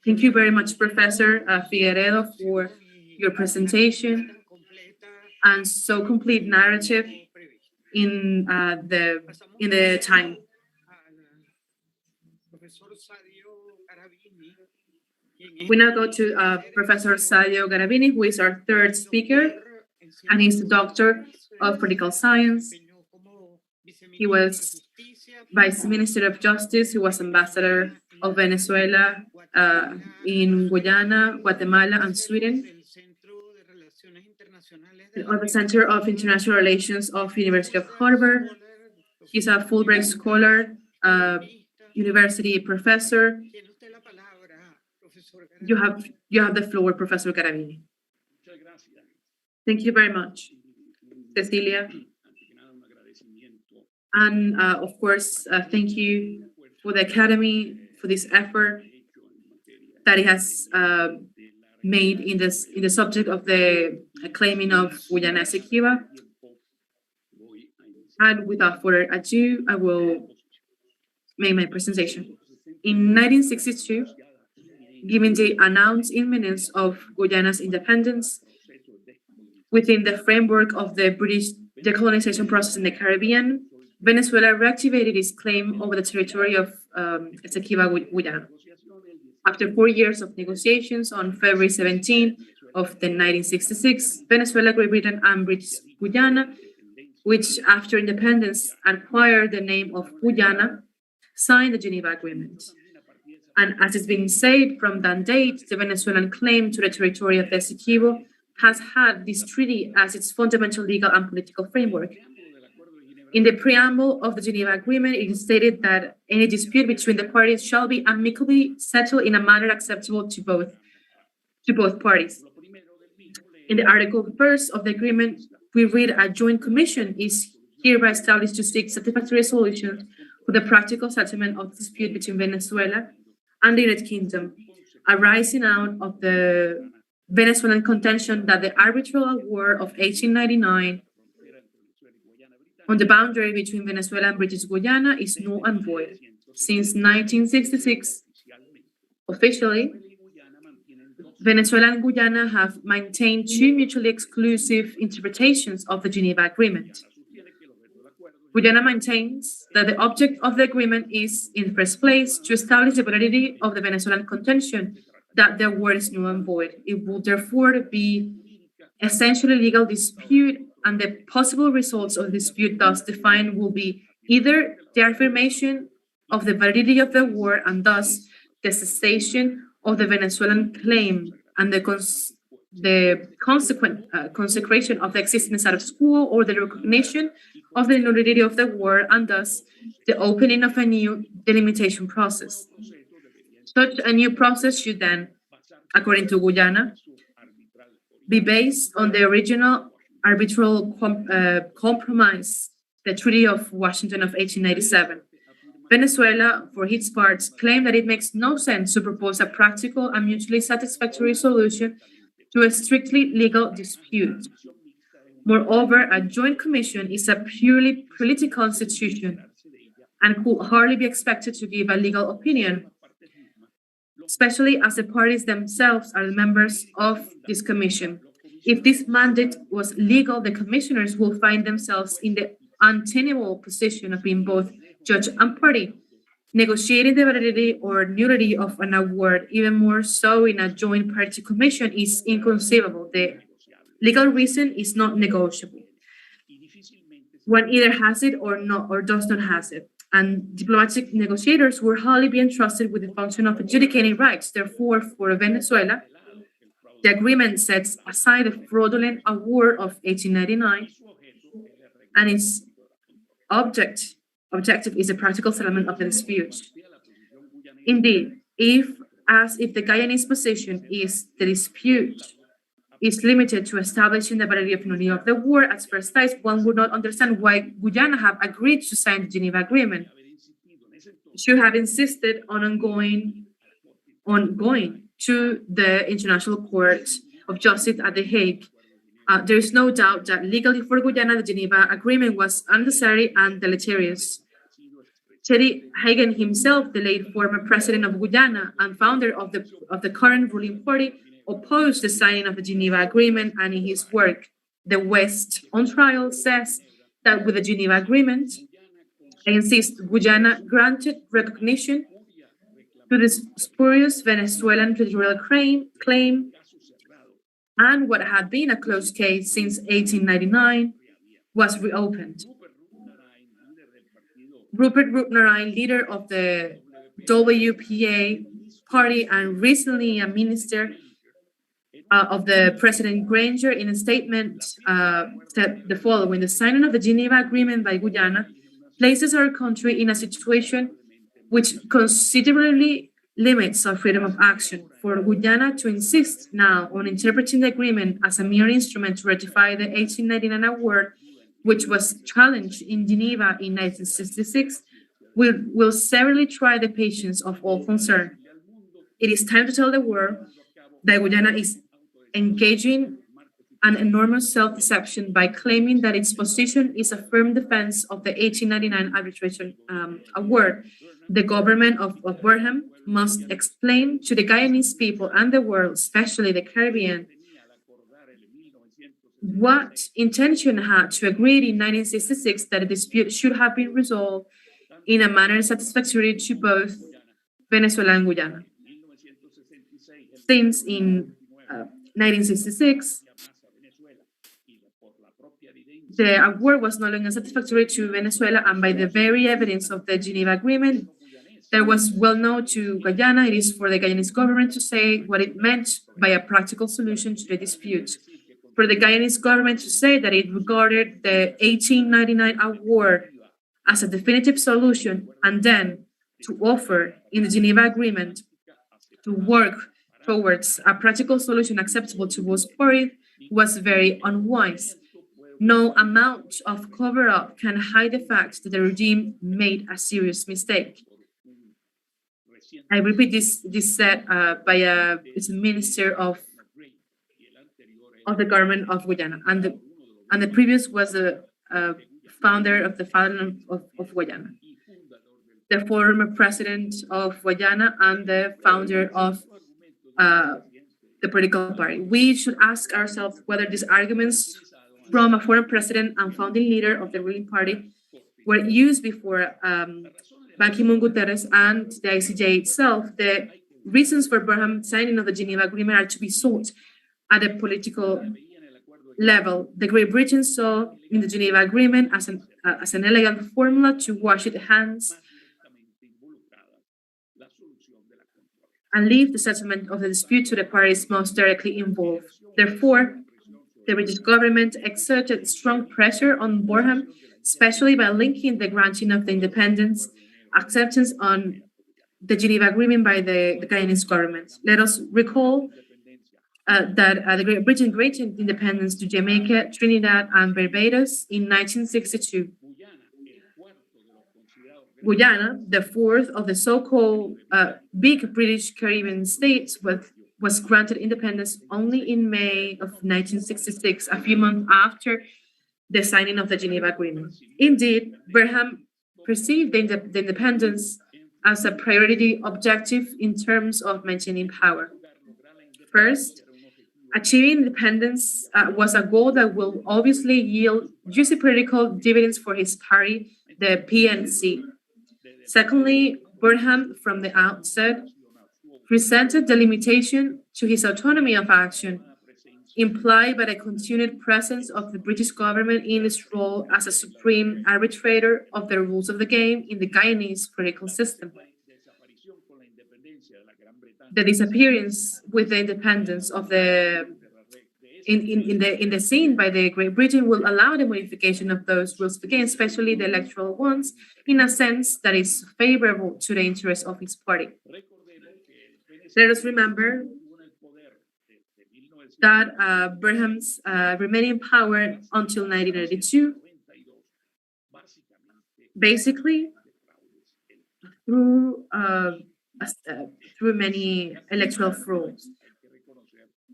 Thank you very much, Professor Figueredo, for your presentation and so complete narrative in the time. We now go to Professor Sadio Garavini, who is our third speaker, and he's the Doctor of Political Science. He was Vice Minister of Justice. He was Ambassador of Venezuela in Guyana, Guatemala, and Sweden. At the Center of International Relations of University of Harvard. He's a Fulbright Scholar, University Professor. You have the floor, Professor Garavini. Thank you very much, Cecilia. And of course, thank you for the Academy for this effort that it has made in the subject of the claiming of Guyana Essequibo. And without further ado, I will make my presentation. In 1962, given the announced imminence of Guyana's independence, within the framework of the British decolonization process in the Caribbean, Venezuela reactivated its claim over the territory of Essequibo, Guyana. After 4 years of negotiations, on February 17 of 1966, Venezuela, Great Britain, and British Guyana, which after independence acquired the name of Guyana, signed the Geneva Agreement. And as it's been said, from that date, the Venezuelan claim to the territory of Essequibo has had this treaty as its fundamental legal and political framework. In the preamble of the Geneva Agreement, it is stated that any dispute between the parties shall be amicably settled in a manner acceptable to both parties. In the Article 1st of the agreement, we read a joint commission is hereby established to seek satisfactory solutions for the practical settlement of the dispute between Venezuela and the United Kingdom, arising out of the Venezuelan contention that the arbitral award of 1899 on the boundary between Venezuela and British Guyana is null and void. Since 1966, officially, Venezuela and Guyana have maintained two mutually exclusive interpretations of the Geneva Agreement. Guyana maintains that the object of the agreement is, in the first place, to establish the validity of the Venezuelan contention that the award is null and void. It will therefore be essentially legal dispute, and the possible results of the dispute thus defined will be either the affirmation of the validity of the award and thus the cessation of the Venezuelan claim and the consequent consecration of the existing status quo, or the recognition of the nullity of the award and thus the opening of a new delimitation process. Such a new process should then, according to Guyana, be based on the original arbitral compromise, the Treaty of Washington of 1897. Venezuela, for its part, claimed that it makes no sense to propose a practical and mutually satisfactory solution to a strictly legal dispute. Moreover, a joint commission is a purely political institution and could hardly be expected to give a legal opinion, especially as the parties themselves are members of this commission. If this mandate was legal, the commissioners will find themselves in the untenable position of being both judge and party. Negotiating the validity or nullity of an award, even more so in a joint party commission, is inconceivable. The legal reason is not negotiable. One either has it or not, or does not have it. And diplomatic negotiators will hardly be entrusted with the function of adjudicating rights. Therefore, for Venezuela, the agreement sets aside the fraudulent award of 1899, and its objective is the practical settlement of the dispute. Indeed, if the Guyanese position is the dispute is limited to establishing the validity of nullity of the award, at first sight, one would not understand why Guyana have agreed to sign the Geneva Agreement. It should have insisted on going to the International Court of Justice at The Hague. There is no doubt that legally for Guyana, the Geneva Agreement was unnecessary and deleterious. Teddy Hagen himself, the late former president of Guyana and founder of the current ruling party, opposed the signing of the Geneva Agreement, and in his work, The West on Trial, says that with the Geneva Agreement, I insist, Guyana granted recognition to this spurious Venezuelan territorial claim, and what had been a closed case since 1899 was reopened. Rupert Rupnarain, leader of the WPA party and recently a minister of the President Granger, in a statement said the following: the signing of the Geneva Agreement by Guyana places our country in a situation which considerably limits our freedom of action. For Guyana to insist now on interpreting the agreement as a mere instrument to ratify the 1899 award, which was challenged in Geneva in 1966, will severely try the patience of all concerned. It is time to tell the world that Guyana is engaging an enormous self-deception by claiming that its position is a firm defense of the 1899 arbitration award. The government of Borgo must explain to the Guyanese people and the world, especially the Caribbean, what intention had to agree in 1966 that a dispute should have been resolved in a manner satisfactory to both Venezuela and Guyana. Since in 1966, the award was no longer satisfactory to Venezuela, and by the very evidence of the Geneva Agreement, that was well known to Guyana, it is for the Guyanese government to say what it meant by a practical solution to the dispute. for the Guyanese government to say that it regarded the 1899 award as a definitive solution, and then to offer in the Geneva Agreement to work towards a practical solution acceptable to both parties was very unwise. No amount of cover-up can hide the fact that the regime made a serious mistake. I repeat this said by a minister of the government of Guyana, and the previous was the founder of the fatherland of Guyana, the former president of Guyana and the founder of the political party. We should ask ourselves whether these arguments from a former president and founding leader of the ruling party were used before Ban Ki-moon Guterres and the ICJ itself. The reasons for Burham signing of the Geneva Agreement are to be sought at a political level. The Great Britain saw in the Geneva Agreement as an elegant formula to wash its hands and leave the settlement of the dispute to the parties most directly involved. Therefore, the British government exerted strong pressure on Burham, especially by linking the granting of the independence acceptance on the Geneva Agreement by the Guyanese government. Let us recall that the Great Britain granted independence to Jamaica, Trinidad, and Barbados in 1962. Guyana, the fourth of the so-called big British Caribbean states, was granted independence only in May of 1966, a few months after the signing of the Geneva Agreement. Indeed, Burham perceived the independence as a priority objective in terms of maintaining power. First, achieving independence was a goal that will obviously yield juicy political dividends for his party, the PNC. Secondly, Burham, from the outset, presented the limitation to his autonomy of action, implied by the continued presence of the British government in its role as a supreme arbitrator of the rules of the game in the Guyanese political system. The disappearance with the independence of the in the scene by the Great Britain will allow the modification of those rules of the game, especially the electoral ones, in a sense that is favorable to the interests of his party. Let us remember that Burham's remaining in power until 1992, basically through many electoral frauds.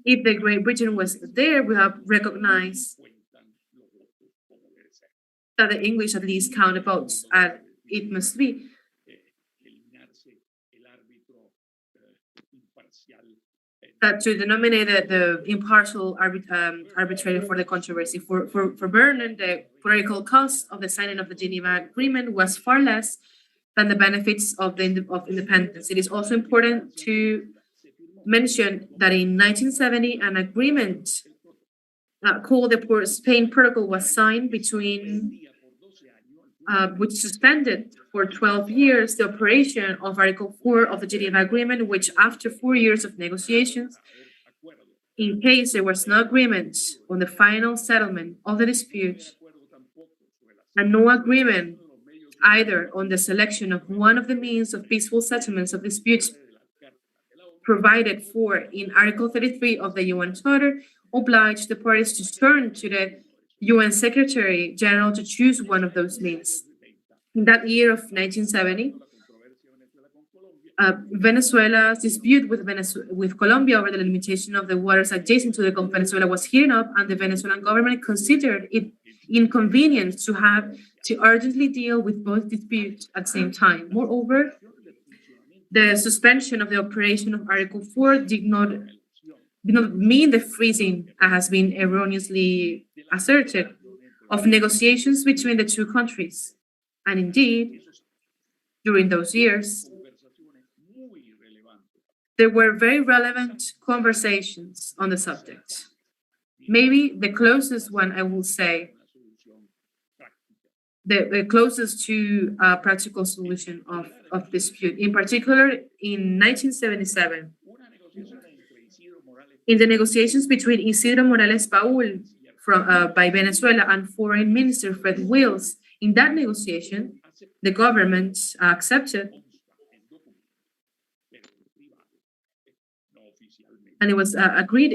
If the Great Britain was there, we have recognized that the English at least count the votes, and it must be. That to denominate the impartial arbitrator for the controversy. For Vernon, the political cost of the signing of the Geneva Agreement was far less than the benefits of independence. It is also important to mention that in 1970, an agreement called the Port Spain Protocol was signed between which suspended for 12 years the operation of Article 4 of the Geneva Agreement, which after 4 years of negotiations, in case there was no agreement on the final settlement of the dispute, and no agreement either on the selection of one of the means of peaceful settlements of disputes provided for in Article 33 of the UN Charter, obliged the parties to turn to the UN Secretary General to choose one of those means. In that year of 1970, Venezuela's dispute with Colombia over the limitation of the waters adjacent to the Gulf of Venezuela was heating up, and the Venezuelan government considered it inconvenient to have to urgently deal with both disputes at the same time. Moreover, the suspension of the operation of Article 4 did not mean the freezing, as has been erroneously asserted, of negotiations between the two countries. And indeed, during those years, there were very relevant conversations on the subject. Maybe the closest one, I will say, the closest to a practical solution of dispute. In particular, in 1977, In the negotiations between Isidro Morales Paul by Venezuela and Foreign Minister Fred Wills, in that negotiation, the government accepted, and it was agreed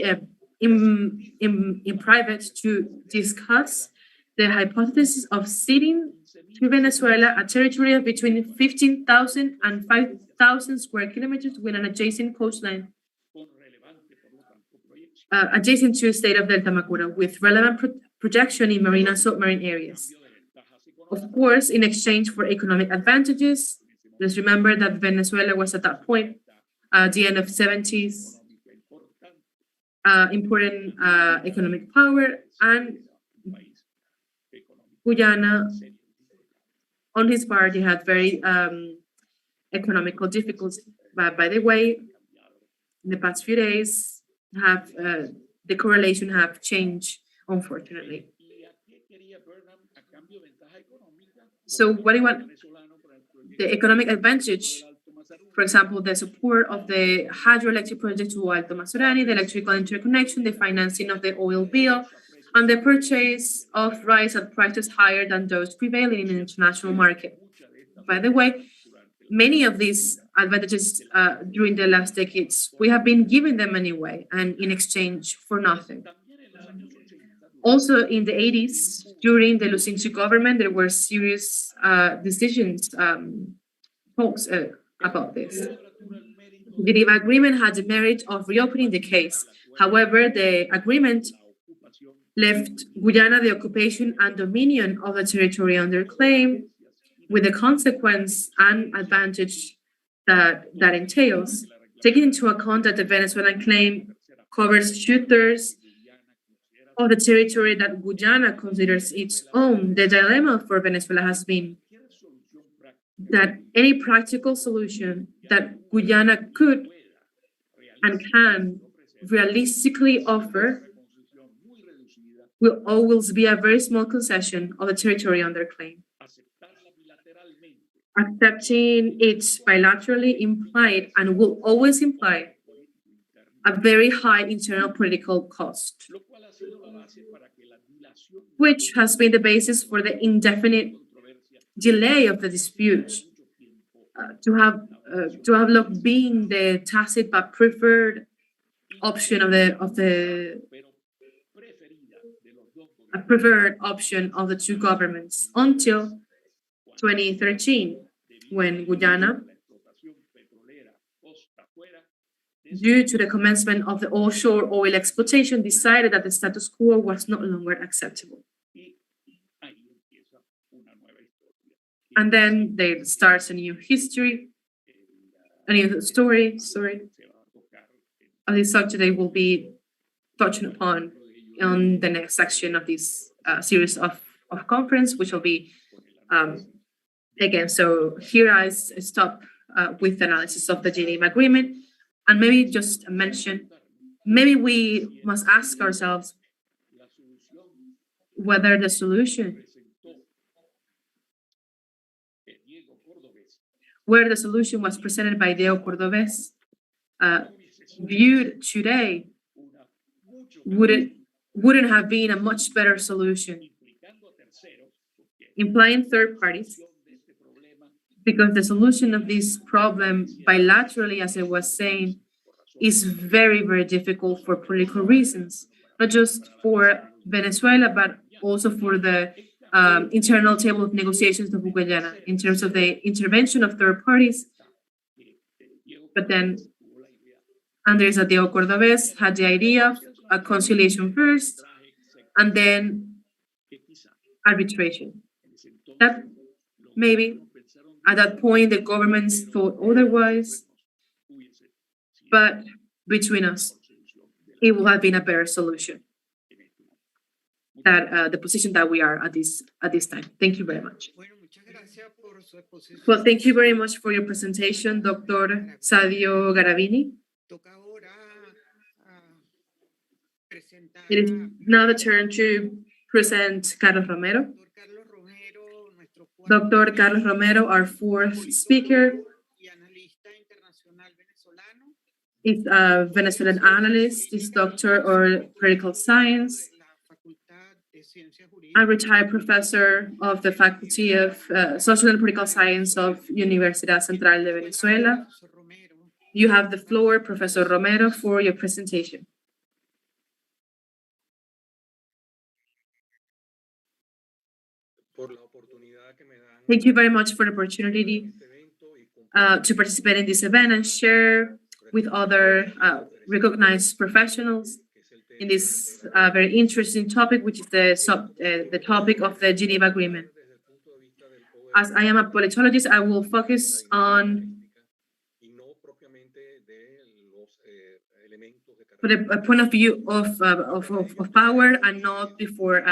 in private to discuss the hypothesis of ceding to Venezuela a territory of between 15,000 and 5,000 square kilometers with an adjacent coastline adjacent to the state of Delta Macura, with relevant projection in marine and submarine areas. Of course, in exchange for economic advantages. Let's remember that Venezuela was at that point, at the end of 70s, important economic power, and Guyana, on his part, he had very economical difficulties. But by the way, in the past few days, the correlation have changed, unfortunately. So what do you want? The economic advantage, for example, the support of the hydroelectric project to Alto Masurani, the electrical interconnection, the financing of the oil bill, and the purchase of rice at prices higher than those prevailing in the international market. By the way, many of these advantages during the last decades, we have been giving them anyway, and in exchange for nothing. Also, in the 80s, during the Lucinchi government, there were serious decisions, talks about this. The Geneva Agreement had the merit of reopening the case. However, the agreement left Guyana the occupation and dominion of the territory under claim, with the consequence and advantage that entails, taking into account that the Venezuelan claim covers 2/3 of the territory that Guyana considers its own. The dilemma for Venezuela has been that any practical solution that Guyana could and can realistically offer will always be a very small concession of the territory under claim. Accepting it bilaterally implied and will always imply a very high internal political cost, which has been the basis for the indefinite delay of the dispute. To have being the tacit but preferred option of the preferred option of the two governments until 2013, when Guyana, due to the commencement of the offshore oil exploitation, decided that the status quo was no longer acceptable. And then there starts a new history, a new story. Of this subject they will be touching upon on the next section of this series of conference, which will be again. So here I stop with the analysis of the Geneva Agreement, and maybe just mention, maybe we must ask ourselves whether the solution was presented by Diego Cordobés, viewed today, wouldn't have been a much better solution, implying third parties, because the solution of this problem bilaterally, as I was saying, is very, very difficult for political reasons, not just for Venezuela, but also for the internal table of negotiations of Guyana in terms of the intervention of third parties. But then Andrés Diego Cordobés had the idea of a conciliation first, and then arbitration. That maybe at that point the governments thought otherwise, but between us, it would have been a better solution. That the position that we are at this time. Thank you very much. Well, thank you very much for your presentation, Dr. Sadio Garavini. It is now the turn to present Carlos Romero. Dr. Carlos Romero, our fourth speaker, is a Venezuelan analyst, is doctor or political science, a retired professor of the Faculty of Social and Political Science of Universidad Central de Venezuela. You have the floor, Professor Romero, for your presentation. Thank you very much for the opportunity to participate in this event and share with other recognized professionals in this very interesting topic, which is the topic of the Geneva Agreement. As I am a politologist, I will focus on the point of view of power and not before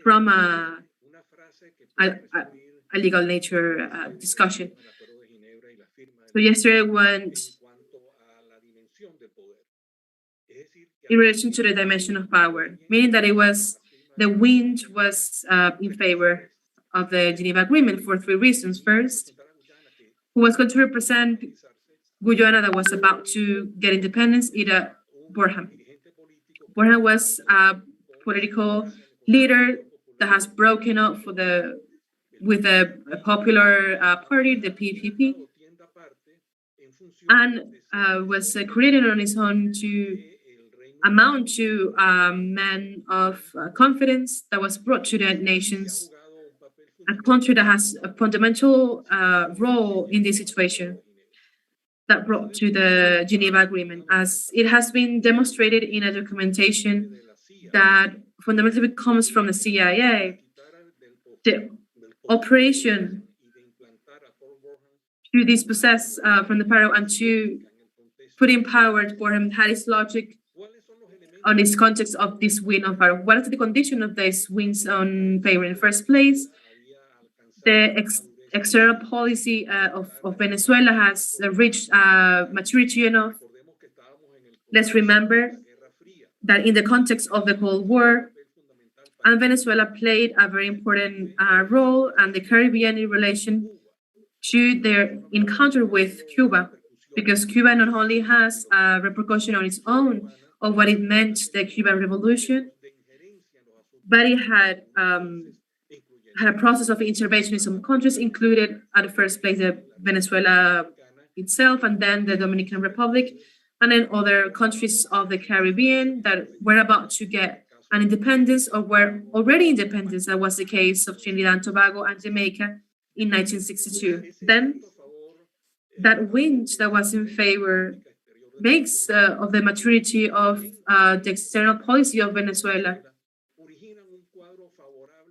from a legal nature discussion. So yesterday I went in relation to the dimension of power, meaning that the wind was in favor of the Geneva Agreement for three reasons. First, who was going to represent Guyana that was about to get independence? Ida Borham. Borham was a political leader that has broken up with the popular party, the PPP, and was created on his own to amount to a man of confidence that was brought to the nations, a country that has a fundamental role in this situation that brought to the Geneva Agreement, as it has been demonstrated in a documentation that fundamentally comes from the CIA. The operation to dispossess from the power and to put in power for him had its logic on this context of this win on power. What is the condition of these wins on power? In the first place, the external policy of Venezuela has reached maturity enough. Let's remember that in the context of the Cold War, and Venezuela played a very important role, and the Caribbean in relation to their encounter with Cuba, because Cuba not only has a repercussion on its own of what it meant, the Cuban Revolution, but it had a process of intervention in some countries, included at the first place Venezuela itself, and then the Dominican Republic, and then other countries of the Caribbean that were about to get an independence or were already independent. That was the case of Trinidad and Tobago and Jamaica in 1962. Then that wind that was in favor makes of the maturity of the external policy of Venezuela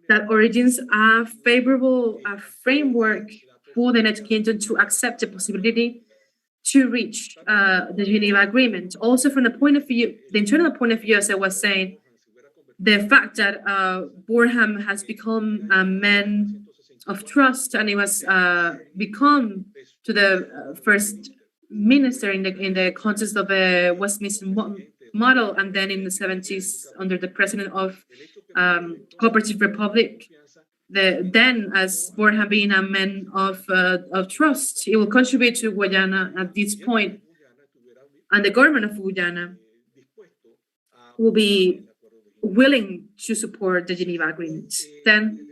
that origins a favorable framework for the United Kingdom to accept the possibility to reach the Geneva Agreement. Also, from the point of view, the internal point of view, as I was saying, the fact that Borham has become a man of trust, and he was become to the first minister in the context of the Westminster model, and then in the 70s under the president of Cooperative Republic. Then, as Borham being a man of trust, he will contribute to Guyana at this point, and the government of Guyana will be willing to support the Geneva Agreement. Then,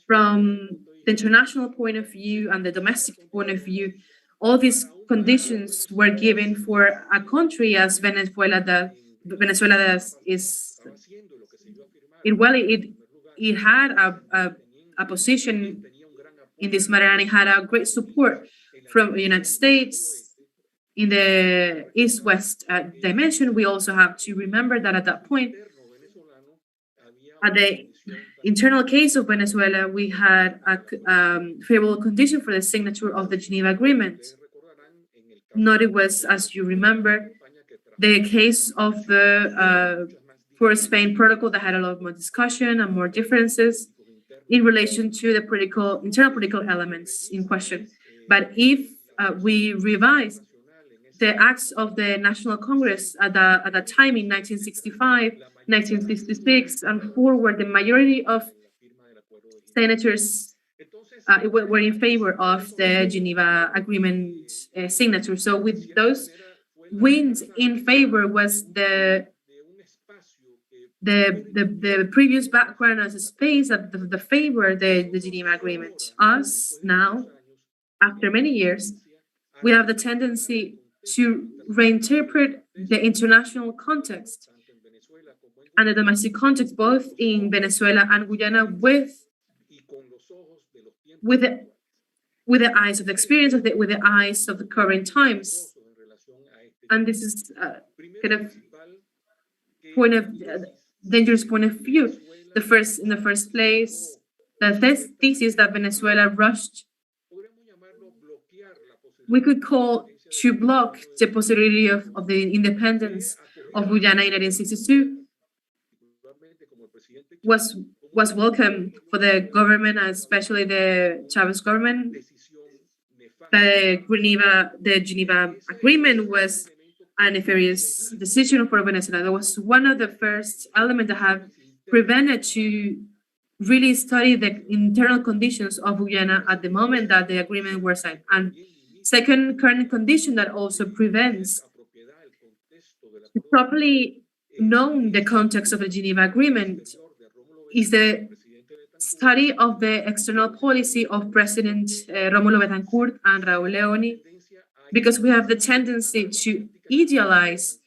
from the international point of view and the domestic point of view, all these conditions were given for a country as Venezuela that is it had a position in this matter, and it had a great support from the United States in the East-West dimension. We also have to remember that at that point, at the internal case of Venezuela, we had a favorable condition for the signature of the Geneva Agreement. Not it was, as you remember, the case of the for Spain protocol that had a lot more discussion and more differences in relation to the internal political elements in question. But if we revise the acts of the National Congress at that time in 1965, 1966, and forward, the majority of senators were in favor of the Geneva Agreement signature. So with those wins in favor was the previous background as a space of the favor the Geneva Agreement. Us now, after many years, we have the tendency to reinterpret the international context and the domestic context, both in Venezuela and Guyana, with the eyes of the experience, with the eyes of the current times. And this is kind of dangerous point of view. In the first place, the thesis that Venezuela rushed, we could call to block the possibility of the independence of Guyana in 1962 was welcome for the government, especially the Chavez government. The Geneva Agreement was a nefarious decision for Venezuela. That was one of the first elements that have prevented to really study the internal conditions of Guyana at the moment that the agreement was signed. And second current condition that also prevents properly knowing the context of the Geneva Agreement is the study of the external policy of President Rómulo Betancourt and Raúl Leoni, because we have the tendency to idealize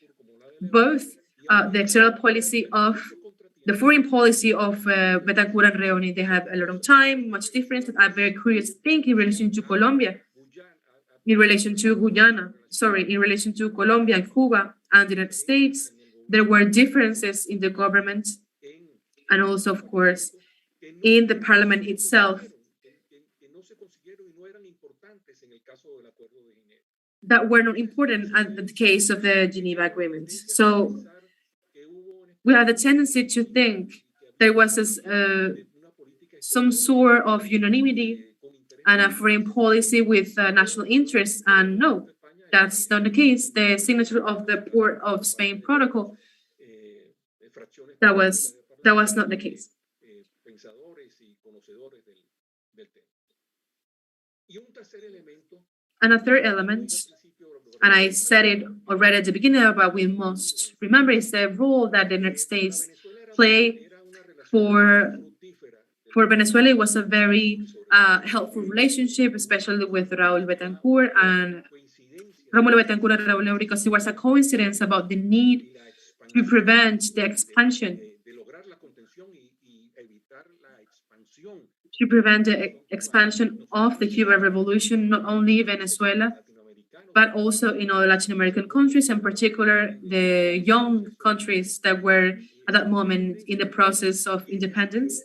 both the external policy of the foreign policy of Betancourt and Leoni. They have a lot of time, much difference. I'm very curious to think in relation to Colombia, in relation to Guyana, in relation to Colombia and Cuba and the United States. There were differences in the government and also, of course, in the parliament itself that were not important in the case of the Geneva Agreement. So we have the tendency to think there was some sort of unanimity and a foreign policy with national interests, and no, that's not the case. The signature of the Port of Spain Protocol, that was not the case. And a third element, and I said it already at the beginning, but we must remember, is the role that the United States play for Venezuela. It was a very helpful relationship, especially with Raúl Betancourt and Rómulo Betancourt and Raúl Leoni, because it was a coincidence about the need to prevent the expansion, of the Cuban Revolution, not only Venezuela, but also in other Latin American countries, in particular the young countries that were at that moment in the process of independence.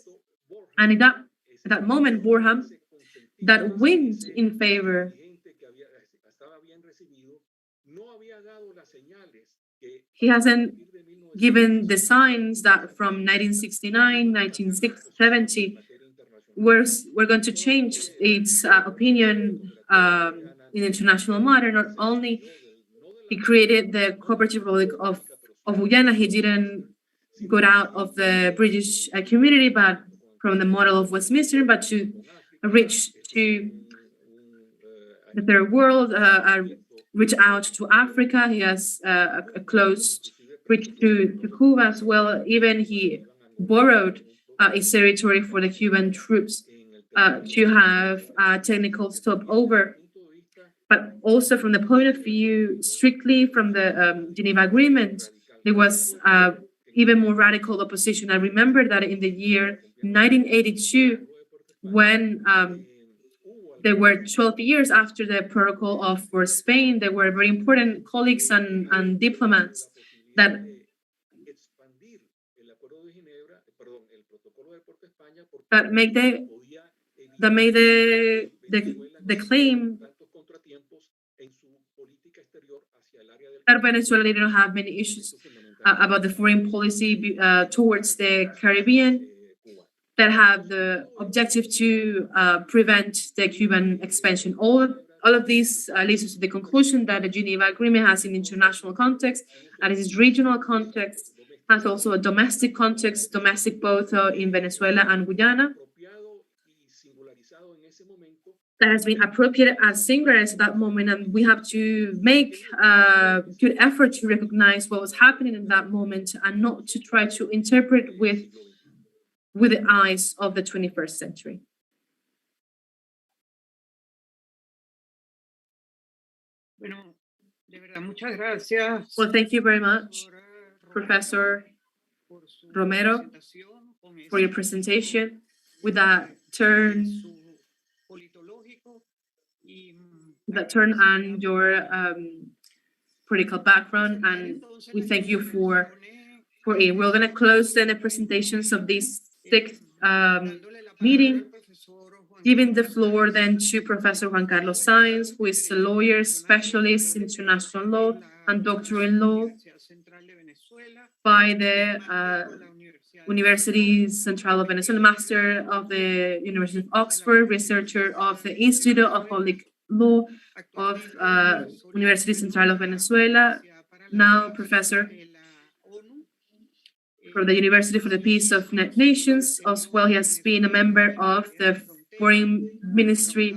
And at that moment, Borja, that went in favor, he hasn't given the signs that from 1969, 1970, we're going to change its opinion in international matter. Not only he created the Cooperative Republic of Guyana, he didn't go out of the British community, but from the model of Westminster, but to reach to the third world, reach out to Africa. He has a close reach to Cuba as well. Even he borrowed its territory for the Cuban troops to have a technical stopover. But also from the point of view, strictly from the Geneva Agreement, there was even more radical opposition. I remember that in the year 1982, when there were 12 years after the protocol for Spain, there were very important colleagues and diplomats that made the claim that Venezuela didn't have many issues about the foreign policy towards the Caribbean, that have the objective to prevent the Cuban expansion. All of these leads us to the conclusion that the Geneva Agreement has an international context, and its regional context has also a domestic context, domestic both in Venezuela and Guyana, that has been appropriate as singers at that moment, and we have to make a good effort to recognize what was happening in that moment and not to try to interpret with the eyes of the 21st century. Well, thank you very much, Professor Romero, for your presentation with that turn and your political background, and we thank you for it. We're going to close then the presentations of this sixth meeting, giving the floor then to Professor Juan Carlos Sainz, who is a lawyer, specialist in international law and doctor in law by the Universitas Central of Venezuela, master of the University of Oxford, researcher of the Institute of Public Law of University Central of Venezuela, now professor from the University for the Peace of Nations. As well, he has been a member of the Foreign Ministry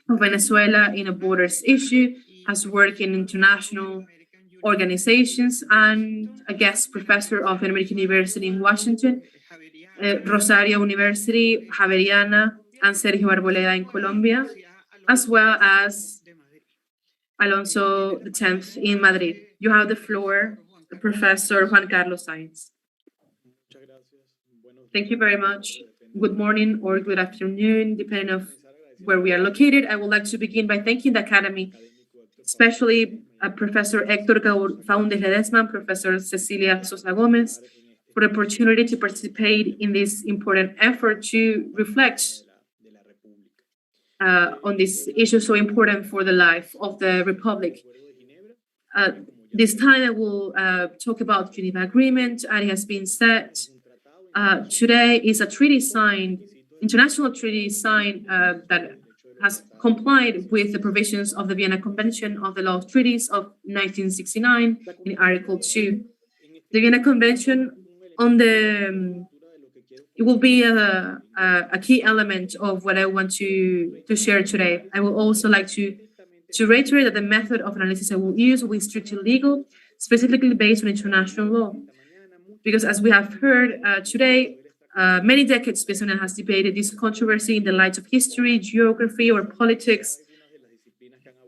of Venezuela in a borders issue, has worked in international organizations, and a guest professor of the American University in Washington, Rosario University, Javeriana, and Sergio Arboleda in Colombia, as well as Alonso X in Madrid. You have the floor, Professor Juan Carlos Sainz. Thank you very much. Good morning or good afternoon, depending on where we are located. I would like to begin by thanking the Academy, especially Professor Héctor Faúndez Ledesma, Professor Cecilia Sosa Gomez, for the opportunity to participate in this important effort to reflect on this issue so important for the life of the Republic. This time I will talk about the Geneva Agreement, and it has been said today is a treaty signed, international treaty signed that has complied with the provisions of the Vienna Convention of the Law of Treaties of 1969 in Article 2. The Vienna Convention it will be a key element of what I want to share today. I will also like to reiterate that the method of analysis I will use will be strictly legal, specifically based on international law. Because as we have heard today, many decades, Venezuela has debated this controversy in the light of history, geography, or politics.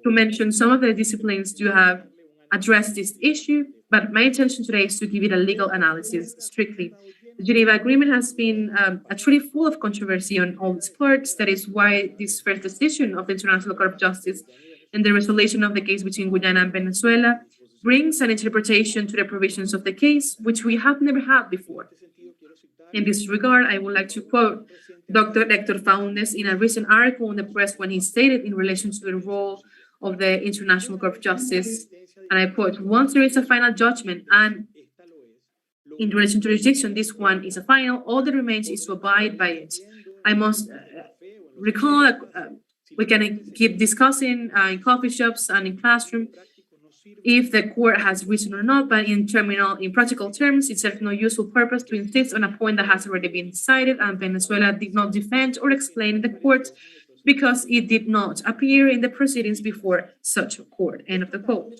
To mention some of the disciplines to have addressed this issue, but my intention today is to give it a legal analysis strictly. The Geneva Agreement has been a treaty full of controversy on all its parts. That is why this first decision of the International Court of Justice and the resolution of the case between Guyana and Venezuela brings an interpretation to the provisions of the case, which we have never had before. In this regard, I would like to quote Dr. Héctor Faúndez in a recent article in the press when he stated in relation to the role of the International Court of Justice, and I quote, "Once there is a final judgment and in relation to jurisdiction, this one is a final, all that remains is to abide by it." I must recall that we can keep discussing in coffee shops and in classroom if the court has reason or not, but in practical terms, it serves no useful purpose to insist on a point that has already been decided, and Venezuela did not defend or explain in the court because it did not appear in the proceedings before such a court. End of the quote.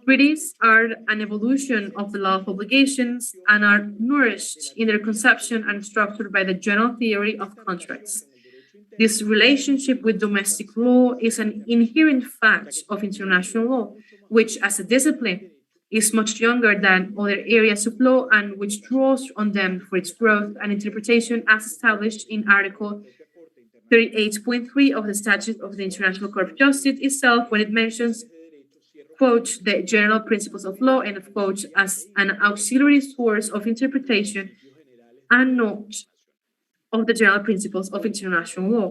Treaties are an evolution of the law of obligations and are nourished in their conception and structured by the general theory of contracts. This relationship with domestic law is an inherent fact of international law, which as a discipline is much younger than other areas of law and which draws on them for its growth and interpretation as established in Article 38.3 of the Statute of the International Court of Justice itself, when it mentions, quote, "the general principles of law," end of quote, as an auxiliary source of interpretation and not of the general principles of international law.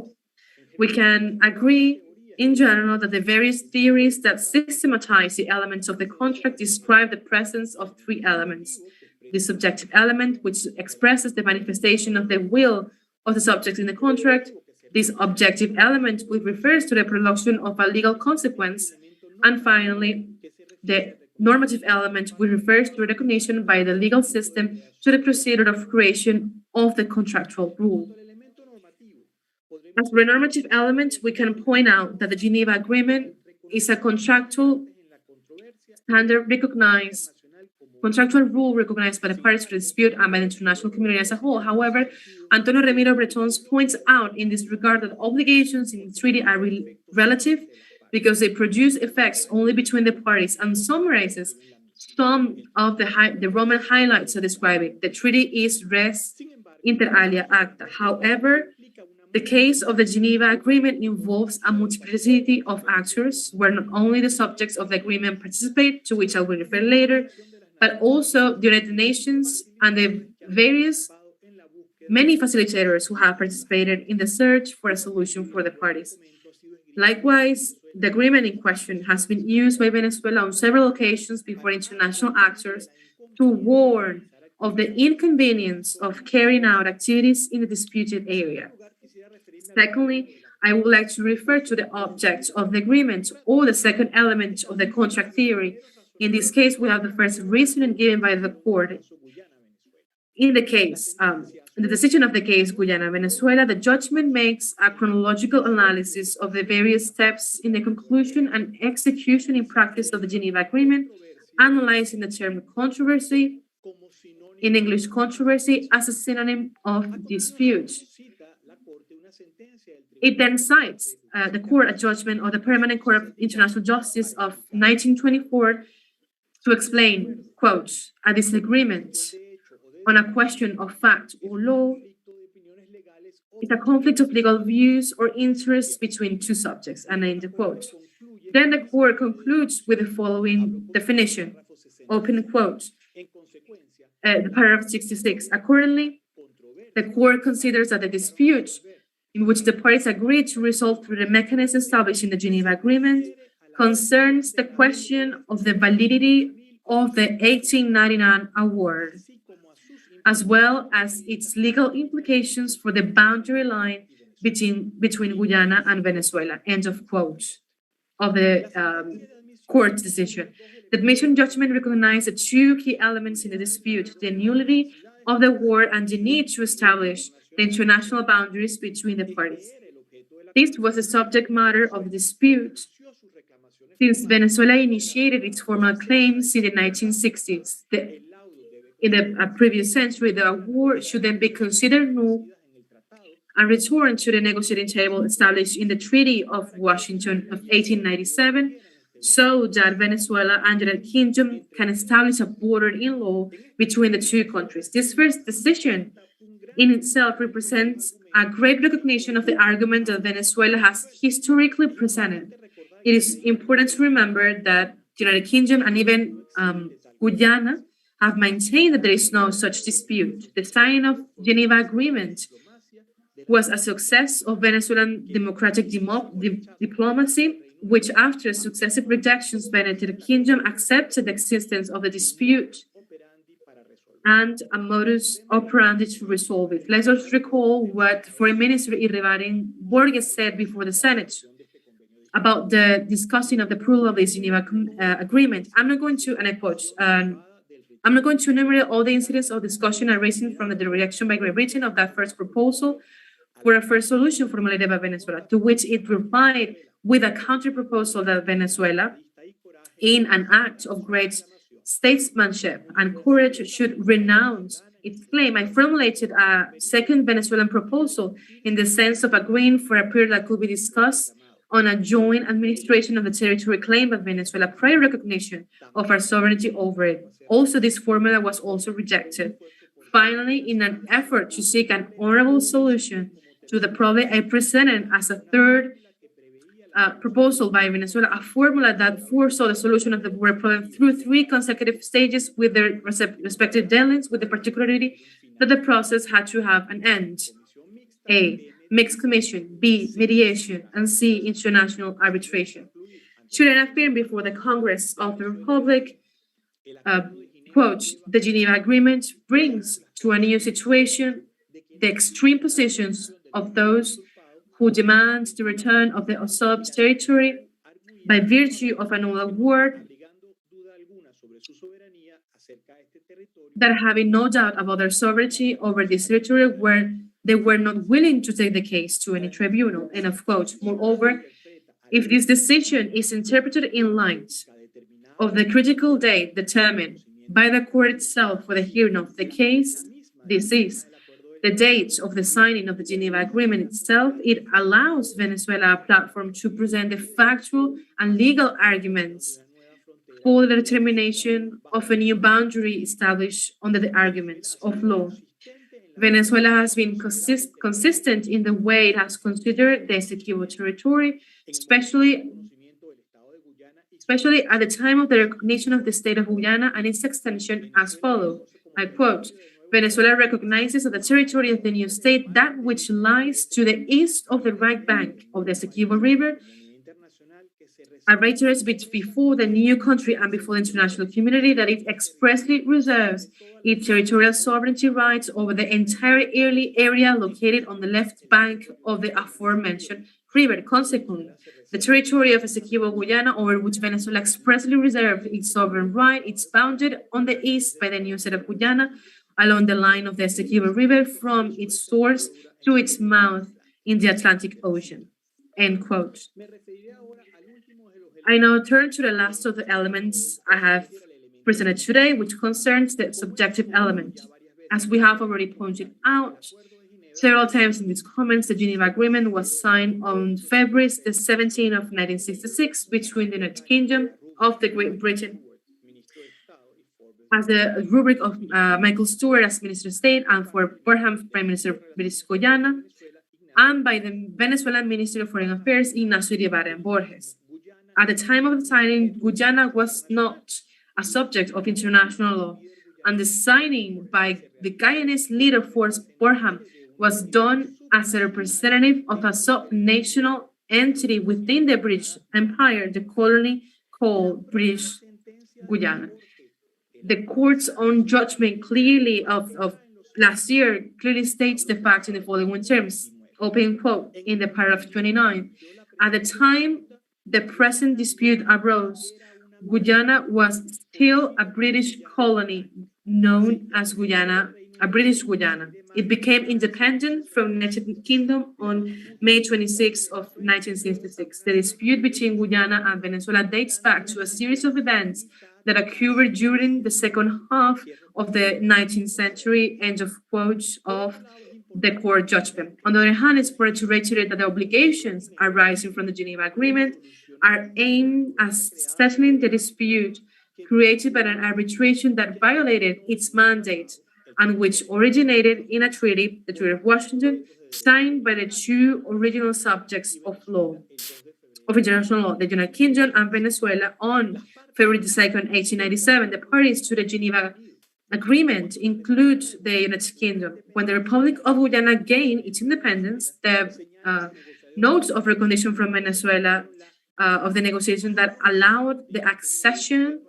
We can agree in general that the various theories that systematize the elements of the contract describe the presence of three elements. The subjective element, which expresses the manifestation of the will of the subject in the contract. This objective element, which refers to the production of a legal consequence. And finally, the normative element, which refers to recognition by the legal system to the procedure of creation of the contractual rule. As for a normative element, we can point out that the Geneva Agreement is a contractual standard recognized, contractual rule recognized by the parties to the dispute and by the international community as a whole. However, Antonio Remiro Brotóns points out in this regard that obligations in the treaty are relative because they produce effects only between the parties, and summarizes some of the Roman highlights of describing the treaty is res inter alia acta. However, the case of the Geneva Agreement involves a multiplicity of actors, where not only the subjects of the agreement participate, to which I will refer later, but also the United Nations and the many facilitators who have participated in the search for a solution for the parties. Likewise, the agreement in question has been used by Venezuela on several occasions before international actors to warn of the inconvenience of carrying out activities in the disputed area. Secondly, I would like to refer to the object of the agreement, or the second element of the contract theory. In this case, we have the first reasoning given by the court. In the case, in the decision of the case Guyana, Venezuela, the judgment makes a chronological analysis of the various steps in the conclusion and execution in practice of the Geneva Agreement, analyzing the term controversy, in English controversy, as a synonym of dispute. It then cites the court, a judgment of the Permanent Court of International Justice of 1924 to explain, quote, a disagreement on a question of fact or law is a conflict of legal views or interests between two subjects, and end the quote. Then the court concludes with the following definition, open quote, the paragraph 66. Accordingly, the court considers that the dispute in which the parties agreed to resolve through the mechanism established in the Geneva Agreement concerns the question of the validity of the 1899 award, as well as its legal implications for the boundary line between Guyana and Venezuela, end of quote, of the court's decision. The admission judgment recognized the two key elements in the dispute, the nullity of the war and the need to establish the international boundaries between the parties. This was the subject matter of the dispute since Venezuela initiated its formal claims in the 1960s. In the previous century, the award should then be considered null and returned to the negotiating table established in the Treaty of Washington of 1897, so that Venezuela and the United Kingdom can establish a border in law between the two countries. This first decision in itself represents a great recognition of the argument that Venezuela has historically presented. It is important to remember that the United Kingdom and even Guyana have maintained that there is no such dispute. The signing of Geneva Agreement was a success of Venezuelan democratic diplomacy, which after successive rejections by the United Kingdom accepted the existence of the dispute and a modus operandi to resolve it. Let us recall what Foreign Minister Borgo said before the Senate about the discussing of the approval of the Geneva Agreement. I'm not going to, and I quote, I'm not going to enumerate all the incidents of discussion arising from the rejection by Great Britain of that first proposal for a first solution formulated by Venezuela, to which it replied with a counter-proposal that Venezuela, in an act of great statesmanship and courage, should renounce its claim. I formulated a second Venezuelan proposal in the sense of agreeing for a period that could be discussed on a joint administration of the territory claimed by Venezuela, prior recognition of our sovereignty over it. Also, this formula was also rejected. Finally, in an effort to seek an honorable solution to the problem, I presented as a third proposal by Venezuela a formula that foresaw the solution of the border problem through 3 consecutive stages with their respective deadlines, with the particularity that the process had to have an end. A, mixed commission, B, mediation, and C, international arbitration. Should I affirm before the Congress of the Republic, quote, the Geneva Agreement brings to a new situation the extreme positions of those who demand the return of the usurped territory by virtue of an old award, that having no doubt about their sovereignty over this territory, were they were not willing to take the case to any tribunal, end of quote. Moreover, if this decision is interpreted in light of the critical date determined by the court itself for the hearing of the case, this is the date of the signing of the Geneva Agreement itself, it allows Venezuela a platform to present the factual and legal arguments for the determination of a new boundary established under the arguments of law. Venezuela has been consistent in the way it has considered the Essequibo territory, especially at the time of the recognition of the state of Guyana and its extension as follows. I quote, Venezuela recognizes that the territory of the new state, that which lies to the east of the right bank of the Essequibo River, and reiterates before the new country and before the international community that it expressly reserves its territorial sovereignty rights over the entire area located on the left bank of the aforementioned river. Consequently, the territory of Essequibo, Guyana, over which Venezuela expressly reserved its sovereign right, is bounded on the east by the new state of Guyana along the line of the Essequibo River from its source to its mouth in the Atlantic Ocean. End quote. I now turn to the last of the elements I have presented today, which concerns the subjective element. As we have already pointed out several times in these comments, the Geneva Agreement was signed on February the 17th of 1966 between the United Kingdom of the Great Britain as the rubric of Michael Stewart as Minister of State and for Borham, Prime Minister of British Guyana, and by the Venezuelan Minister of Foreign Affairs, Ignacio Ibarra Borges. At the time of the signing, Guyana was not a subject of international law, and the signing by the Guyanese leader Force Borham was done as a representative of a subnational entity within the British Empire, the colony called British Guyana. The court's own judgment clearly of last year clearly states the fact in the following terms, open quote, in the paragraph 29. At the time the present dispute arose, Guyana was still a British colony known as Guyana, a British Guyana. It became independent from the United Kingdom on May 26 of 1966. The dispute between Guyana and Venezuela dates back to a series of events that occurred during the second half of the 19th century, end of quotes of the court judgment. On the other hand, it's important to reiterate that the obligations arising from the Geneva Agreement are aimed at settling the dispute created by an arbitration that violated its mandate and which originated in a treaty, the Treaty of Washington, signed by the two original subjects of international law, the United Kingdom and Venezuela, on February 2nd, 1897. The parties to the Geneva Agreement include the United Kingdom. When the Republic of Guyana gained its independence, the notes of recognition from Venezuela of the negotiation that allowed the accession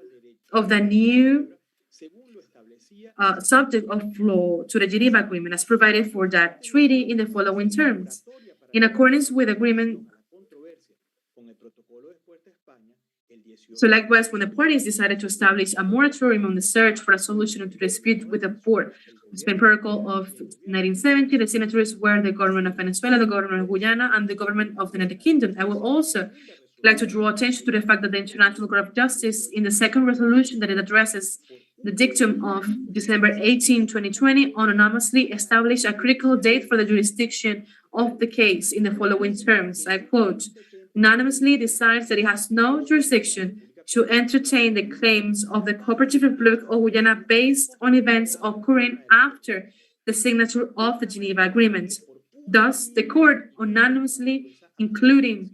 of the new subject of law to the Geneva Agreement as provided for that treaty in the following terms. In accordance with the agreement, so likewise, when the parties decided to establish a moratorium on the search for a solution to the dispute with the Port Spain Protocol of 1970, the signatories were the government of Venezuela, the government of Guyana, and the government of the United Kingdom. I will also like to draw attention to the fact that the International Court of Justice, in the second resolution that it addresses the dictum of December 18, 2020, unanimously established a critical date for the jurisdiction of the case in the following terms. I quote, unanimously decides that it has no jurisdiction to entertain the claims of the Cooperative Republic of Guyana based on events occurring after the signature of the Geneva Agreement. Thus, the court unanimously, including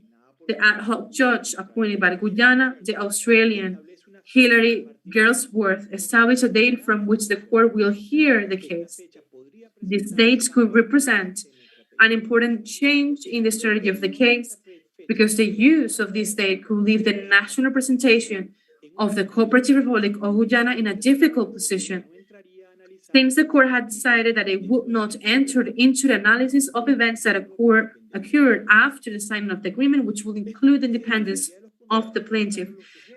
the ad hoc judge appointed by Guyana, the Australian Hilary Girlsworth, established a date from which the court will hear the case. These dates could represent an important change in the strategy of the case, because the use of this date could leave the national representation of the Cooperative Republic of Guyana in a difficult position, since the court had decided that it would not enter into the analysis of events that occurred after the signing of the agreement, which will include the independence of the plaintiff.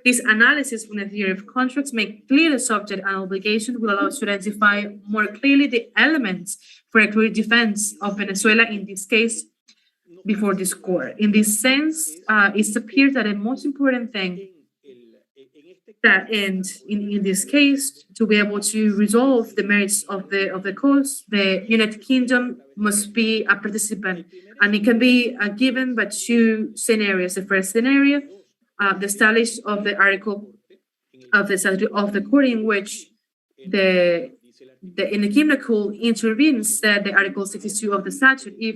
This analysis from the theory of contracts make clear the subject and obligation will allow us to identify more clearly the elements for a clear defense of Venezuela in this case before this court. In this sense, it appears that the most important thing that in this case, to be able to resolve the merits of the cause, the United Kingdom must be a participant, and it can be given by two scenarios. The first scenario, the establish of the article of the statute of the court in which the Kingdom could intervene, said the Article 62 of the statute, if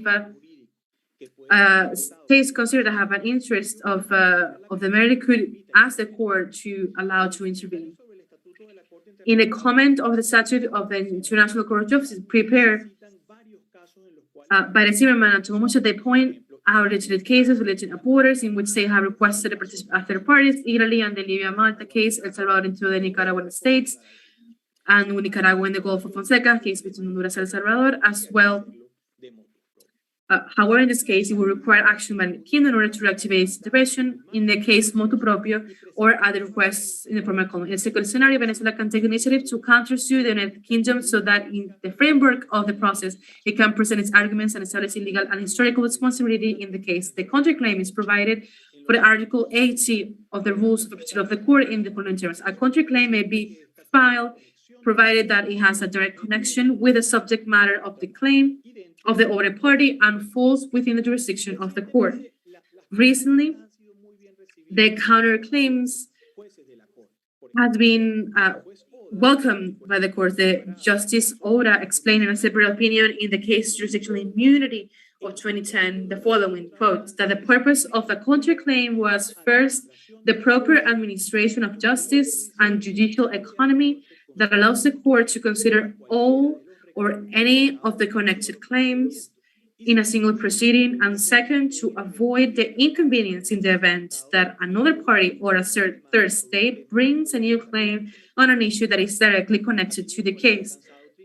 states considered to have an interest of the merit could ask the court to allow to intervene. In a comment of the statute of the International Court of Justice prepared by the Zimmerman and Tomomucho, they point out related cases related to borders in which they have requested the participation of third parties, Italy and the Libya-Malta case, El Salvador into the Nicaraguan states, and Nicaragua in the Gulf of Fonseca, case between Honduras and El Salvador, as well. However, in this case, it will require action by the Kingdom in order to reactivate its intervention. In the case motu proprio or other requests in the former column. In the second scenario, Venezuela can take initiative to countersue the United Kingdom so that in the framework of the process, it can present its arguments and establish legal and historical responsibility in the case. The counterclaim is provided for the Article 80 of the Rules of Procedure of the Court in the following terms. A counterclaim may be filed provided that it has a direct connection with the subject matter of the claim of the other party and falls within the jurisdiction of the court. Recently, the counterclaims has been welcomed by the court. The Justice Ora explained in a separate opinion in the case Jurisdictional Immunity of 2010 the following, quote, that the purpose of the counterclaim was first, the proper administration of justice and judicial economy that allows the court to consider all or any of the connected claims in a single proceeding, and second, to avoid the inconvenience in the event that another party or a third state brings a new claim on an issue that is directly connected to the case.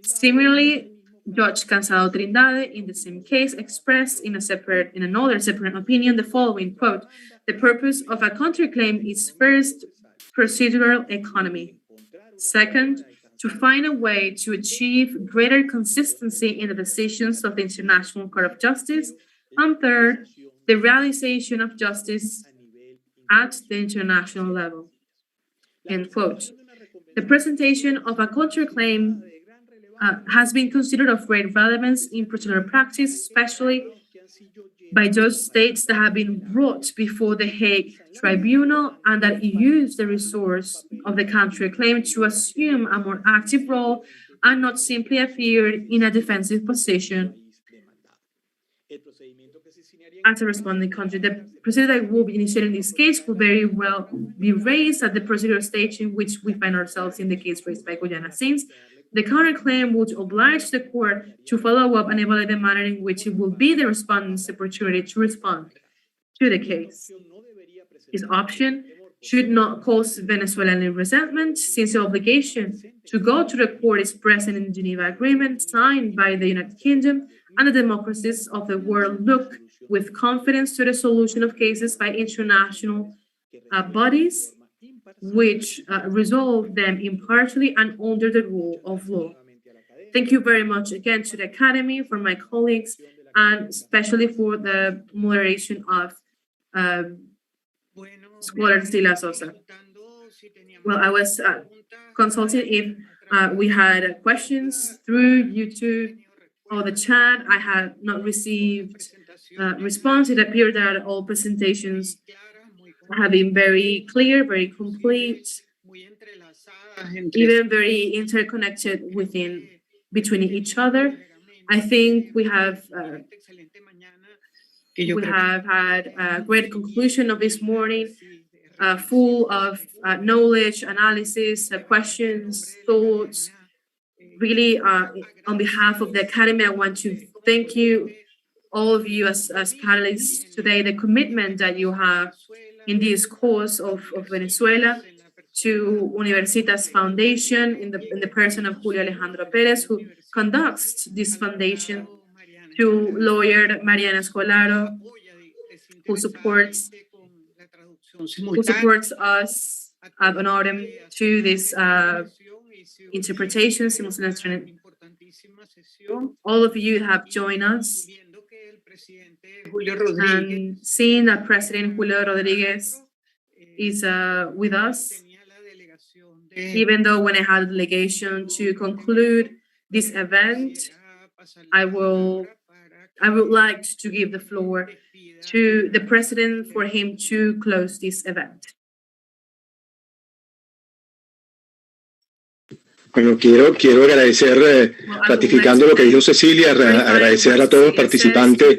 Similarly, Judge Cansado Trindade, in the same case, expressed in another separate opinion the following, quote, the purpose of a counterclaim is first, procedural economy. Second, to find a way to achieve greater consistency in the decisions of the International Court of Justice. And third, the realization of justice at the international level. End quote. The presentation of a counterclaim has been considered of great relevance in procedural practice, especially by those states that have been brought before the Hague Tribunal and that use the resource of the counterclaim to assume a more active role and not simply appear in a defensive position as a responding country. The procedure that will be initiated in this case will very well be raised at the procedural stage in which we find ourselves in the case raised by Guyana Sainz. The counterclaim would oblige the court to follow up and evaluate the manner in which it will be the respondent's opportunity to respond to the case. This option should not cause Venezuelan resentment, since the obligation to go to the court is present in the Geneva Agreement signed by the United Kingdom, and the democracies of the world look with confidence to the solution of cases by international bodies which resolve them impartially and under the rule of law. Thank you very much again to the Academy, for my colleagues, and especially for the moderation of Scholar Stila Sosa. Well, I was consulting if we had questions through YouTube or the chat. I had not received response. It appeared that all presentations have been very clear, very complete, even very interconnected between each other. I think we have had a great conclusion of this morning, full of knowledge, analysis, questions, thoughts. Really, on behalf of the Academy, I want to thank you, all of you as panelists today, the commitment that you have in this cause of Venezuela, to Universitas Foundation in the person of Julio Alejandro Perez, who conducts this foundation, to lawyer Mariana Escolaro, who supports us ad honorem to this interpretation, simultaneous. All of you have joined us, and seeing that President Julio Rodriguez is with us, even though when I had a delegation to conclude this event, I would like to give the floor to the President for him to close this event. Bueno, quiero agradecer, ratificando lo que dijo Cecilia, agradecer a todos los participantes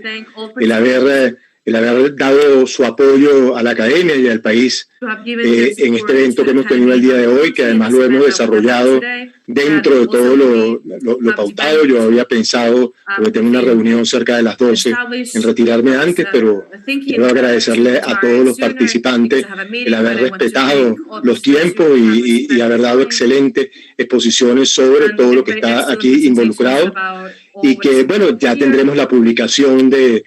el haber dado su apoyo a la academia y al país en este evento que hemos tenido el día de hoy, que además lo hemos desarrollado dentro de todo lo pautado. Yo había pensado, porque tengo una reunión cerca de las 12, en retirarme antes, pero quiero agradecerle a todos los participantes el haber respetado los tiempos y haber dado excelentes exposiciones sobre todo lo que está aquí involucrado. Y que, bueno, ya tendremos la publicación de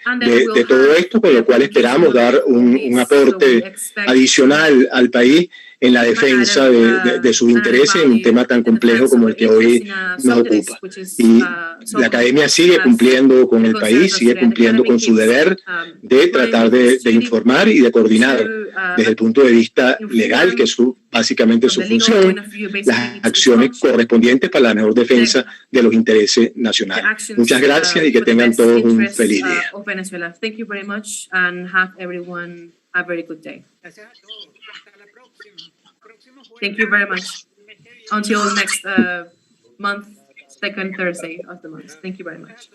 todo esto, con lo cual esperamos dar un aporte adicional al país en la defensa de sus intereses en un tema tan complejo como el que hoy nos ocupa. Y la academia sigue cumpliendo con el país, sigue cumpliendo con su deber de tratar de informar y de coordinar desde el punto de vista legal, que es básicamente su función, las acciones correspondientes para la mejor defensa de los intereses nacionales. Muchas gracias y que tengan todos un feliz día. Thank you very much and have everyone a very good day. Thank you very much. Until next month, second Thursday of the month. Thank you very much.